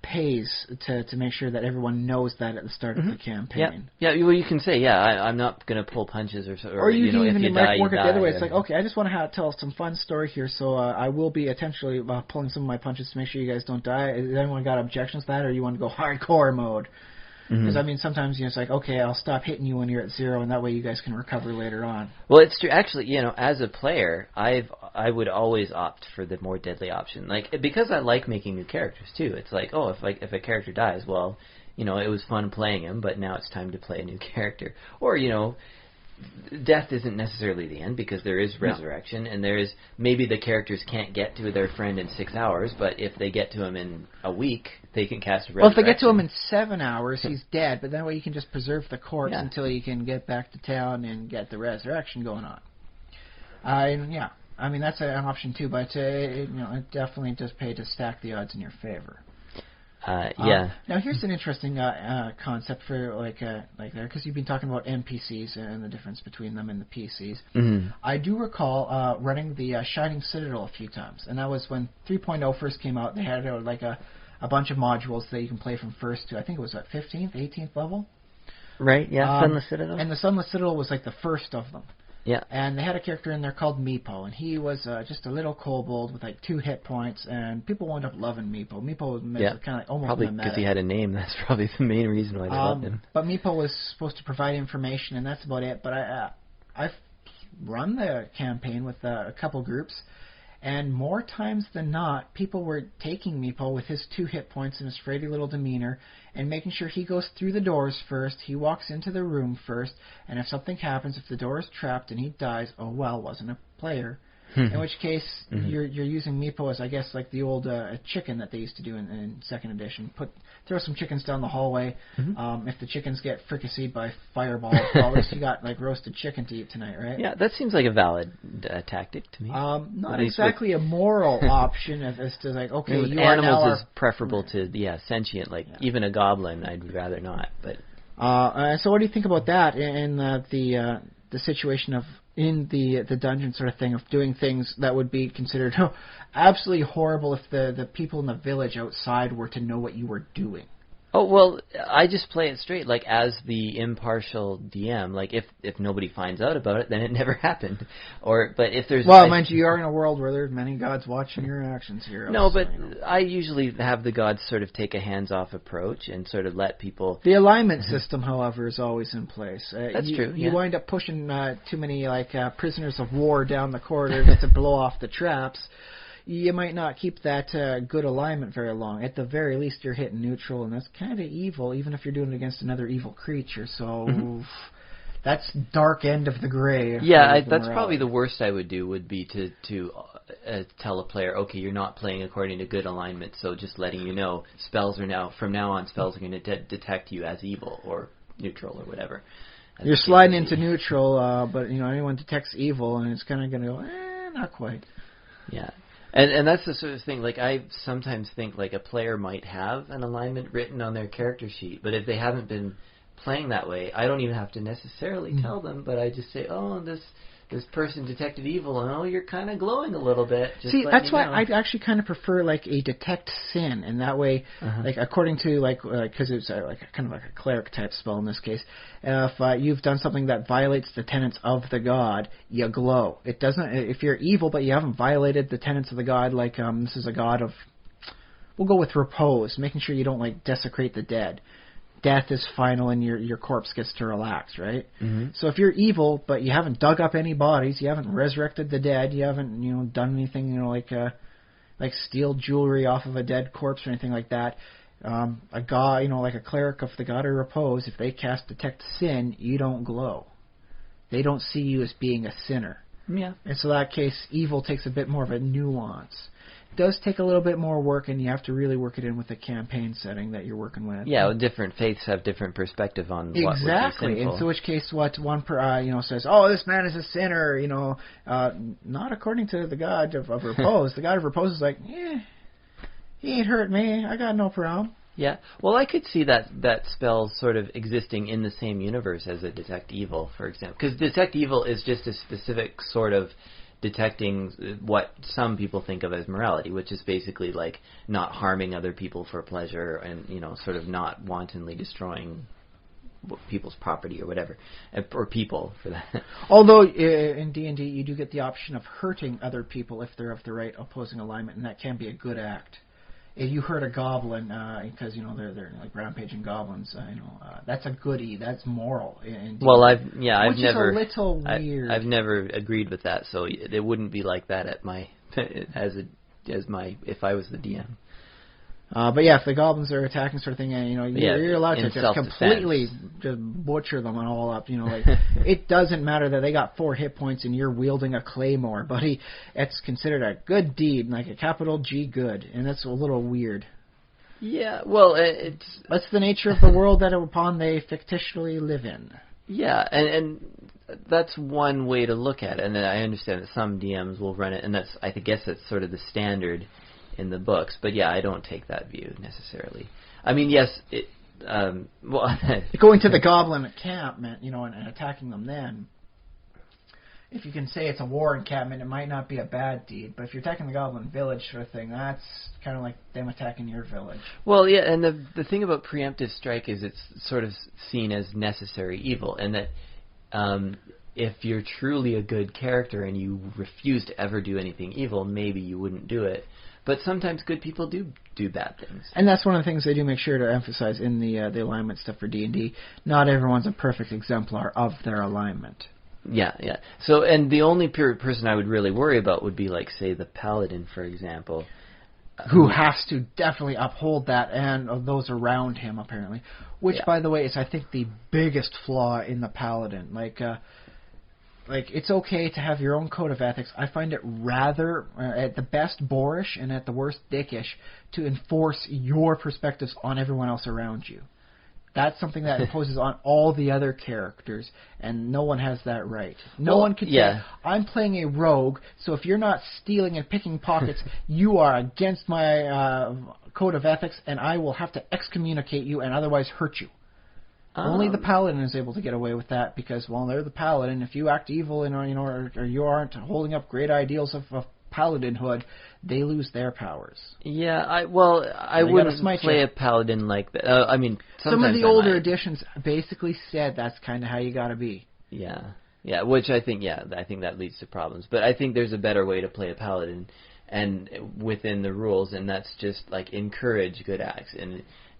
pays to make sure that everyone knows that at the start of the campaign. Yeah. Well, you can say, I'm not going to pull punches or you can even if you die, work you it die. the other way. It's like, okay, I just want to tell some fun story here, so I will be potentially pulling some of my punches to make sure you guys don't die. Has anyone got objections to that, or you want to go hardcore mode? Because, I mean, sometimes it's like, okay, I'll stop hitting you when you're at 0, and that way you guys can recover later on. Well, it's true. Actually, as a player, I would always opt for the more deadly option. Like, because I like making new characters, too. It's like, if a character dies, well, it was fun playing him, but now it's time to play a new character. Or, death isn't necessarily the end, because there is resurrection, and there is, maybe the characters can't get to their friend in 6 hours, but if they get to him in a week, they can cast a resurrection. Well, if they get to him in 7 hours, he's dead, but that way you can just preserve the corpse until you can get back to town and get the resurrection going on. I mean, that's an option too, but it definitely does pay to stack the odds in your favor. Now, here's an interesting concept for like there, because you've been talking about NPCs and the difference between them and the PCs. Mm-hmm. I do recall running the Shining Citadel a few times, and that was when 3.0 first came out. They had like a bunch of modules that you can play from first to, I think it was 15th, 18th level. Right. Yeah. Sunless Citadel. And the Sunless Citadel was like the first of them. Yeah. And they had a character in there called Meepo, and he was just a little kobold with like 2 hit points, and people wound up loving Meepo. Meepo was kind of almost probably because he had a name. That's probably the main reason why they loved him. But Meepo was supposed to provide information, and that's about it. But I've run the campaign with a couple groups, and more times than not, people were taking Meepo with his 2 hit points and his fraidy little demeanor, and making sure he goes through the doors first, he walks into the room first, and if something happens, if the door is trapped and he dies, wasn't a player. In which case, you're using Meepo as, I guess, like the old chicken that they used to do in 2nd edition. Throw some chickens down the hallway. If the chickens get fricasseed by fireballs, at least you got like roasted chicken to eat tonight, right? Yeah, that seems like a valid tactic to me. Not exactly a moral option as to like, okay, with you animals are now is preferable to sentient. Like even a goblin, I'd rather not. But so what do you think about that in the situation of in the dungeon sort of thing of doing things that would be considered absolutely horrible if the people in the village outside were to know what you were doing? Oh, well, I just play it straight, like, as the impartial DM. Like, if nobody finds out about it, then it never happened. But if there's... Well, mind you are in a world where there's many gods watching your actions here. No, but I usually have the gods sort of take a hands-off approach and sort of let people... The alignment system, however, is always in place. That's true, You wind up pushing too many, prisoners of war down the corridor to blow off the traps. You might not keep that good alignment very long. At the very least, you're hitting neutral, and that's kind of evil, even if you're doing it against another evil creature. So that's dark end of the gray. Yeah, that's probably the worst I would do, would be to tell a player, okay, you're not playing according to good alignment, so just letting you know, from now on, spells are going to detect you as evil or neutral or whatever. You're sliding into neutral, but anyone detects evil, and it's kind of going to go, not quite. Yeah. And that's the sort of thing, like, I sometimes think, like, a player might have an alignment written on their character sheet, but if they haven't been playing that way, I don't even have to necessarily tell them, but I just say, oh, this person detected evil, and oh, you're kind of glowing a little bit. See, that's why I actually kind of prefer, like, a detect sin, and that way, like, according to, because it's kind of like a cleric type spell in this case, if you've done something that violates the tenets of the god, you glow. It doesn't, if you're evil but you haven't violated the tenets of the god, like, this is a god of, we'll go with repose, making sure you don't, like, desecrate the dead. Death is final and your corpse gets to relax, right? Mm-hmm. So if you're evil, but you haven't dug up any bodies, you haven't resurrected the dead, you haven't done anything, like steal jewelry off of a dead corpse or anything like that, a god, like a cleric of the god of repose, if they cast detect sin, you don't glow. They don't see you as being a sinner. Yeah. And so in that case, evil takes a bit more of a nuance. Does take a little bit more work, and you have to really work it in with the campaign setting that you're working with. Yeah, well, different faiths have different perspective on what would be exactly. In which case, what one says, oh, this man is a sinner, not according to the god of repose. The god of repose is like, he ain't hurt me. I got no problem. Yeah, well, I could see that spell sort of existing in the same universe as a detect evil, for example, because detect evil is just a specific sort of detecting what some people think of as morality, which is basically like not harming other people for pleasure and, sort of not wantonly destroying people's property or whatever, or people for that. Although in D&D you do get the option of hurting other people if they're of the right opposing alignment, and that can be a good act. If you hurt a goblin, because they're like rampaging goblins, that's a goodie. That's moral. Well, I've never. Which is a little weird. I've never agreed with that, so it wouldn't be like that at my if I was the DM. But yeah, if the goblins are attacking, sort of thing, you're allowed to just completely just butcher them all up. It doesn't matter that they got 4 hit points and you're wielding a claymore, buddy. It's considered a good deed, like a capital G good, and that's a little weird. Yeah, well, that's the nature of the world that upon they fictitiously live in. Yeah, and that's one way to look at it, and I understand that some DMs will run it, and I guess that's sort of the standard in the books, but yeah, I don't take that view necessarily. I mean, yes, going to the goblin encampment, and attacking them then. If you can say it's a war encampment, it might not be a bad deed, but if you're attacking the goblin village sort of thing, that's kind of like them attacking your village. Well, yeah, and the thing about preemptive strike is it's sort of seen as necessary evil, and that if you're truly a good character and you refuse to ever do anything evil, maybe you wouldn't do it. But sometimes good people do bad things. And that's one of the things they do make sure to emphasize in the alignment stuff for D&D. Not everyone's a perfect exemplar of their alignment. Yeah. So, and the only person I would really worry about would be, like, say, the paladin, for example. Who has to definitely uphold that, and those around him, apparently. Which, by the way, is, I think, the biggest flaw in the paladin. Like, it's okay to have your own code of ethics. I find it rather, at the best, boorish, and at the worst, dickish, to enforce your perspectives on everyone else around you. That's something that imposes on all the other characters, and no one has that right. No one can say, I'm playing a rogue, so if you're not stealing and picking pockets, you are against my code of ethics, and I will have to excommunicate you and otherwise hurt you. Only the paladin is able to get away with that because, well, they're the paladin. If you act evil or you aren't holding up great ideals of paladinhood, they lose their powers. Yeah, I wouldn't play a paladin like that. I mean, some of the older editions basically said that's kind of how you got to be. Yeah, which I think that leads to problems. But I think there's a better way to play a paladin, and within the rules, and that's just like encourage good acts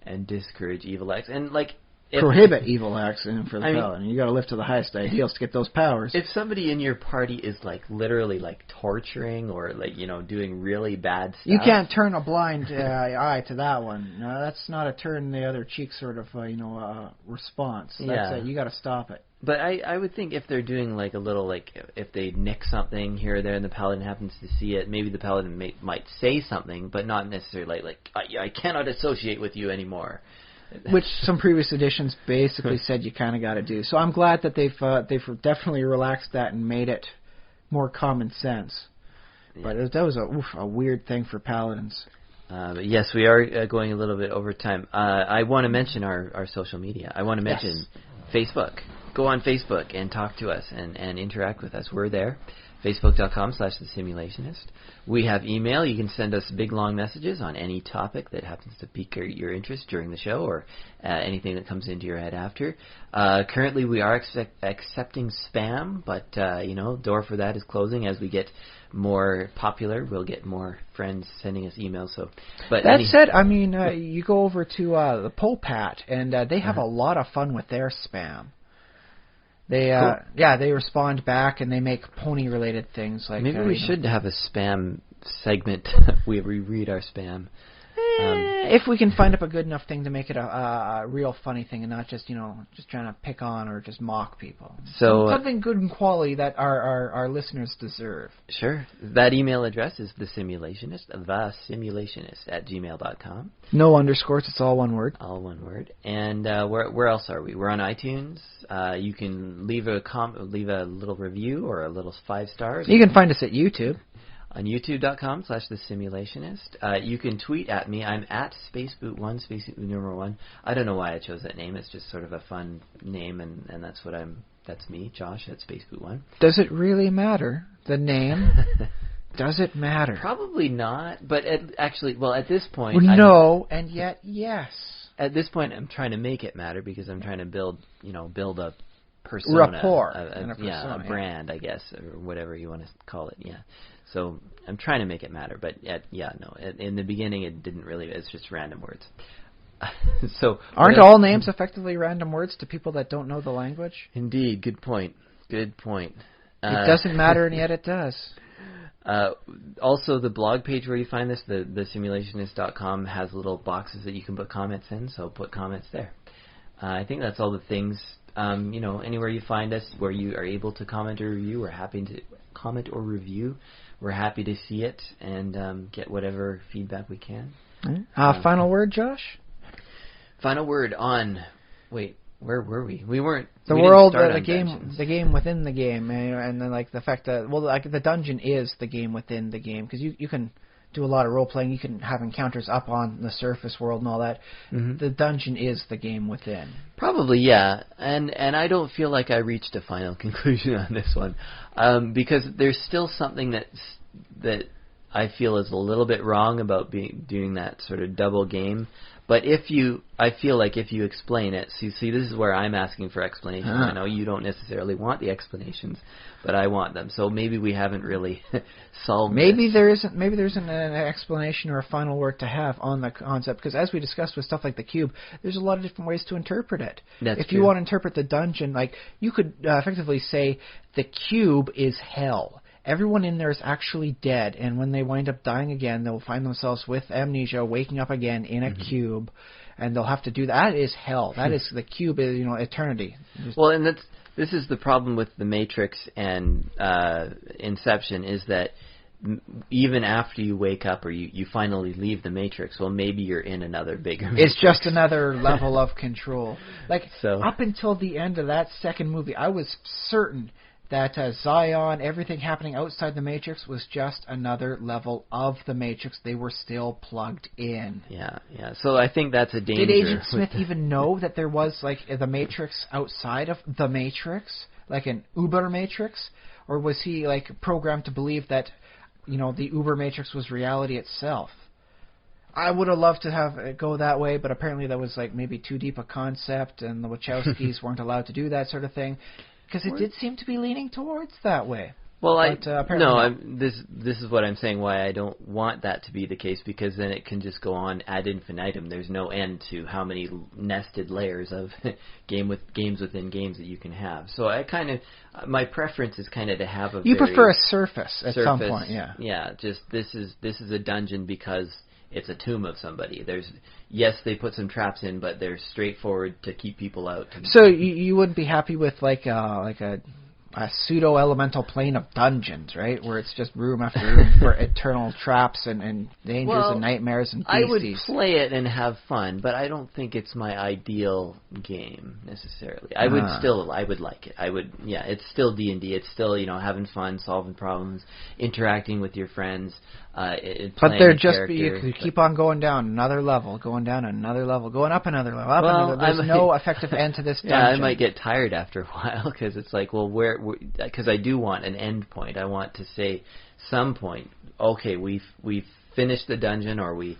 and discourage evil acts, and like prohibit evil acts for the paladin. You got to live to the highest ideals to get those powers. If somebody in your party is like literally like torturing or like doing really bad stuff, you can't turn a blind eye to that one. No, that's not a turn the other cheek sort of response. That's you got to stop it. But I would think if they're doing like a little if they nick something here or there and the paladin happens to see it, maybe the paladin might say something, but not necessarily like I cannot associate with you anymore. Which some previous editions basically said you kind of got to do. So I'm glad that they've definitely relaxed that and made it more common sense. Yeah. But that was a weird thing for paladins. But yes, we are going a little bit over time. I want to mention our social media. I want to mention Facebook. Go on Facebook and talk to us and interact with us. We're there. Facebook.com/TheSimulationist. We have email. You can send us big, long messages on any topic that happens to pique your interest during the show or anything that comes into your head after. Currently, we are accepting spam, but, door for that is closing. As we get more popular, we'll get more friends sending us emails. That said, I mean, you go over to the Polpat, and they have a lot of fun with their spam. They they respond back and they make pony-related things like. Maybe we should have a spam segment. We read our spam. If we can find up a good enough thing to make it a real funny thing and not just just trying to pick on or just mock people. So something good and quality that our listeners deserve. Sure. That email address is thesimulationist@gmail.com. No underscores. It's all one word. All one word. And where else are we? We're on iTunes. You can leave a little review or a little 5 stars. You can find us at YouTube. On youtube.com/thesimulationist. You can tweet at me. I'm at spaceboot1, spaceboot1. I don't know why I chose that name. It's just sort of a fun name, and that's me, Josh, at spaceboot1. Does it really matter, the name? Does it matter? Probably not, but at this point... Well, no, and yet yes. At this point, I'm trying to make it matter because I'm trying to build a persona. Rapport. A brand, I guess, or whatever you want to call it, yeah. So I'm trying to make it matter, but in the beginning it didn't really. It's just random words. So aren't all names effectively random words to people that don't know the language? Indeed, good point. Good point. It doesn't matter, and yet it does. Also, the blog page where you find this, thesimulationist.com, has little boxes that you can put comments in. So put comments there. I think that's all the things. Anywhere you find us where you are able to comment or review, we're happy to comment or review. We're happy to see it and get whatever feedback we can. Final word, Josh? Final word on... Wait, where were we? We weren't... The world, the game within the game. And then like the fact that... Well, like the dungeon is the game within the game. Because you can do a lot of role-playing. You can have encounters up on the surface world and all that. Mm-hmm. The dungeon is the game within. Probably, yeah. And I don't feel like I reached a final conclusion on this one. Because there's still something that I feel is a little bit wrong about doing that sort of double game. But I feel like if you explain it, see, this is where I'm asking for explanations. I know you don't necessarily want the explanations, but I want them. So maybe we haven't really solved. Maybe there isn't an explanation or a final word to have on the concept, because as we discussed with stuff like the cube, there's a lot of different ways to interpret it. That's true. You want to interpret the dungeon, like you could effectively say the cube is hell. Everyone in there is actually dead, and when they wind up dying again, they'll find themselves with amnesia, waking up again in a cube, and they'll have to do that. That is hell. That is the cube is eternity. Well, and this is the problem with the Matrix and Inception is that even after you wake up or you finally leave the Matrix, well, maybe you're in another bigger Matrix. It's just another level of control. Like up until the end of that second movie, I was certain that Zion, everything happening outside the Matrix was just another level of the Matrix. They were still plugged in. Yeah. So I think that's a danger. Did Agent Smith even know that there was like the Matrix outside of the Matrix, like an Uber Matrix, or was he like programmed to believe that the Uber Matrix was reality itself. I would have loved to have it go that way, but apparently that was like maybe too deep a concept, and the Wachowskis weren't allowed to do that sort of thing, because it did seem to be leaning towards that way. Well, apparently this is what I'm saying, why I don't want that to be the case, because then it can just go on ad infinitum. There's no end to how many nested layers of games within games that you can have. So my preference is kind of to have a You prefer a surface at some point, yeah. Yeah, just this is a dungeon because it's a tomb of somebody. Yes, they put some traps in, but they're straightforward to keep people out. So you wouldn't be happy with like a pseudo-elemental plane of dungeons, right? Where it's just room after room for eternal traps and dangers and nightmares and beasties. I would play it and have fun, but I don't think it's my ideal game necessarily. I would like it. It's still D&D. It's still, having fun, solving problems, interacting with your friends, but they're just you keep on going down another level, going down another level, going up another level, up another. There's no effective end to this dungeon. Yeah, I might get tired after a while because it's like, well, because I do want an end point. I want to say some point. Okay, we've finished the dungeon, or we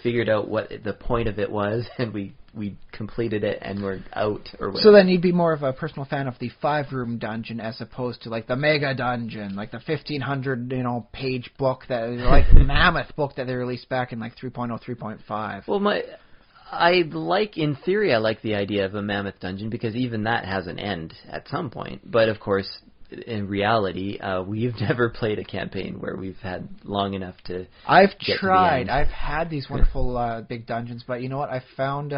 figured out what the point of it was, and we completed it, and we're out, or whatever. So then you'd be more of a personal fan of the 5-room dungeon as opposed to like the mega dungeon, like the 1,500 page book like mammoth book that they released back in like 3.0, 3.5. Well, in theory, I like the idea of a mammoth dungeon because even that has an end at some point. But of course, in reality, we've never played a campaign where we've had long enough to. I've tried. I've had these wonderful big dungeons, but you know what? I found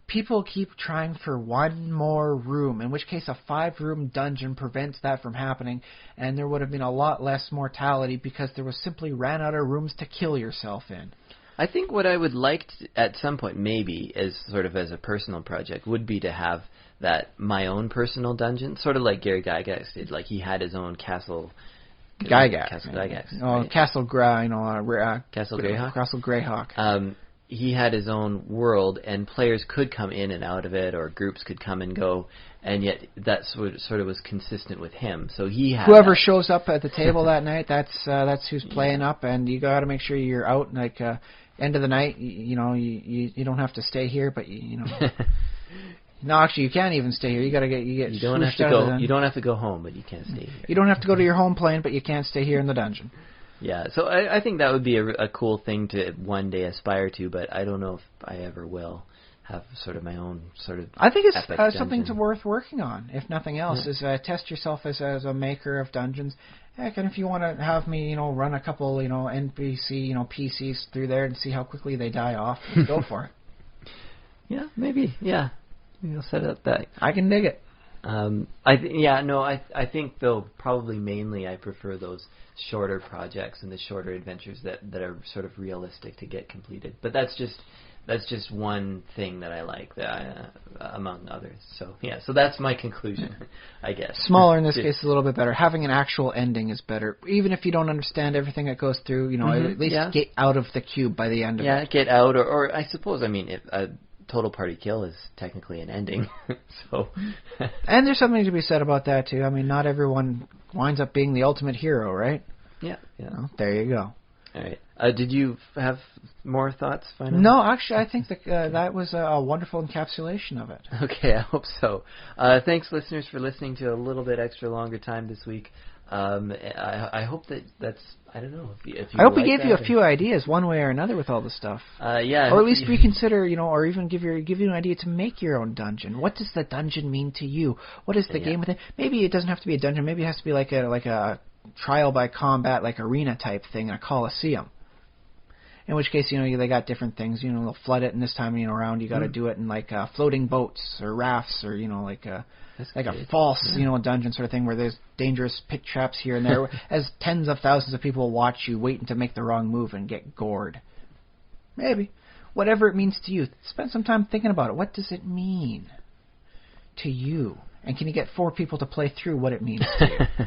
people keep trying for one more room, in which case a 5-room dungeon prevents that from happening, and there would have been a lot less mortality because there was simply ran out of rooms to kill yourself in. I think what I would like at some point, maybe, as sort of as a personal project, would be to have my own personal dungeon, sort of like Gary Gygax did. Like he had his own castle. Castle Greyhawk. Castle Greyhawk. He had his own world, and players could come in and out of it, or groups could come and go, and yet that sort of was consistent with him. So he had whoever shows up at the table that night, that's who's playing up, and you got to make sure you're out like end of the night. You don't have to stay here, but No, actually, you can't even stay here. You don't have to go. You don't have to go home, but you can't stay here. You don't have to go to your home plane, but you can't stay here in the dungeon. Yeah, so I think that would be a cool thing to one day aspire to, but I don't know if I ever will have sort of my own sort of. I think it's something worth working on, if nothing else. Is test yourself as a maker of dungeons. Heck, and if you want to have me, run a couple, NPC, PCs through there and see how quickly they die off, go for it. Yeah, maybe. Yeah. Maybe I'll set it up that. I can dig it. I think though probably mainly I prefer those shorter projects and the shorter adventures that are sort of realistic to get completed. But that's just one thing that I like among others. So yeah, so that's my conclusion, I guess. Smaller in this case is a little bit better. Having an actual ending is better, even if you don't understand everything that goes through. At least get out of the cube by the end of it. Yeah, get out, or I suppose if total party kill is technically an ending. So and there's something to be said about that too. Not everyone winds up being the ultimate hero, right? Yeah. There you go. All right. Did you have more thoughts finally? No, actually, I think that was a wonderful encapsulation of it. Okay, I hope so. Thanks, listeners, for listening to a little bit extra longer time this week. I hope that's. I don't know if you. I hope we gave you a few ideas, one way or another, with all the stuff. Yeah. Or at least reconsider, or even give you an idea to make your own dungeon. What does the dungeon mean to you? What is the game within? Maybe it doesn't have to be a dungeon. Maybe it has to be like a trial by combat, like arena type thing, a coliseum. In which case, they got different things. They'll flood it, and this time, around you got to do it in like floating boats or rafts, or like a false, dungeon sort of thing where there's dangerous pit traps here and there, as tens of thousands of people watch you waiting to make the wrong move and get gored. Maybe. Whatever it means to you, spend some time thinking about it. What does it mean to you? And can you get 4 people to play through what it means to you?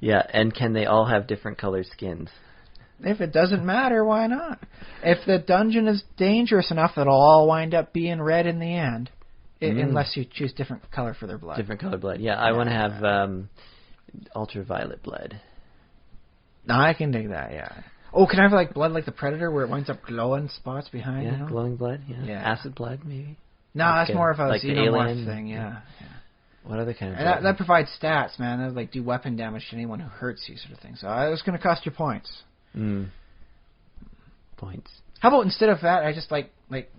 Yeah, and can they all have different colored skins? If it doesn't matter, why not? If the dungeon is dangerous enough, it'll all wind up being red in the end. Unless you choose different color for their blood. Different colored blood. Yeah, I want to have ultraviolet blood. No, I can dig that. Yeah. Oh, can I have like blood like the Predator, where it winds up glowing spots behind? Yeah, You know? glowing blood. Yeah. Yeah. Acid blood, maybe. No, Like that's more of a like the xenomorph alien thing. Yeah. What other kind of? And that provides stats, man. That like do weapon damage to anyone who hurts you, sort of thing. So it's going to cost you points. Points. How about instead of that, I just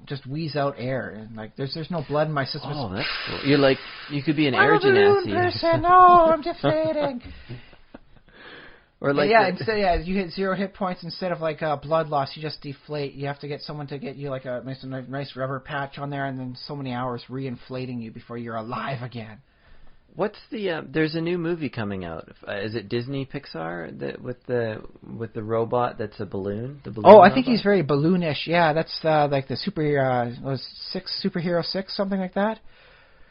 just wheeze out air, and like there's no blood in my system. Oh, that's cool. You could be an I'm air a balloon genasi. person. No, I'm deflating. Or like instead, you hit 0 hit points instead of like blood loss. You just deflate. You have to get someone to get you like a nice rubber patch on there, and then so many hours re-inflating you before you're alive again. What's the? There's a new movie coming out. Is it Disney Pixar that with the robot that's a balloon? The balloon. Oh, I robot? think he's very balloonish. Yeah, that's like the Superhero 6, something like that.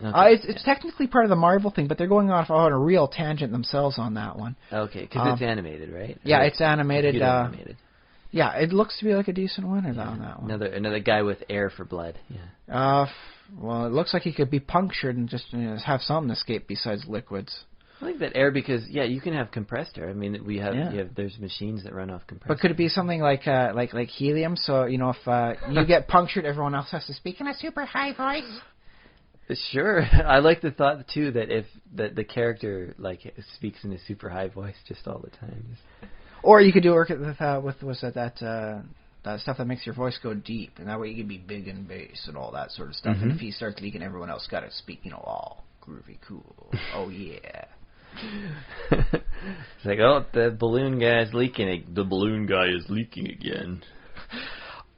Okay. It's technically part of the Marvel thing, but they're going off on a real tangent themselves on that one. Okay, because it's animated, right? Yeah, it's animated. Animated. Yeah, it looks to be like a decent winner on that one. Another guy with air for blood. Yeah. Well, it looks like he could be punctured and just have something escape besides liquids. I like that air because you can have compressed air. I mean, there's machines that run off compressed. But could it be something like helium? So if you get punctured, everyone else has to speak in a super high voice. Sure, I like the thought too that if the character speaks in a super high voice just all the time. Or you could do work with that stuff that makes your voice go deep, and that way you can be big and bass and all that sort of stuff. Mm-hmm. And if he starts leaking, everyone else got to speak, all groovy, cool. Oh yeah. It's like, oh, the balloon guy's leaking. The balloon guy is leaking again.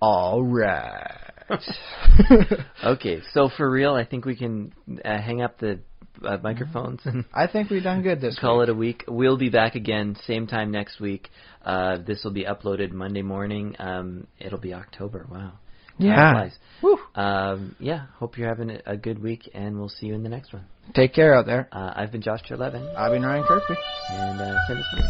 All right. Okay, so for real, I think we can hang up the microphones and I think we've done good this call week. it a week. We'll be back again same time next week. This will be uploaded Monday morning. It'll be October. Wow. Yeah. Woo. Hope you're having a good week, and we'll see you in the next one. Take care out there. I've been Josh 11. I've been Ryan Kirkby. And send us money.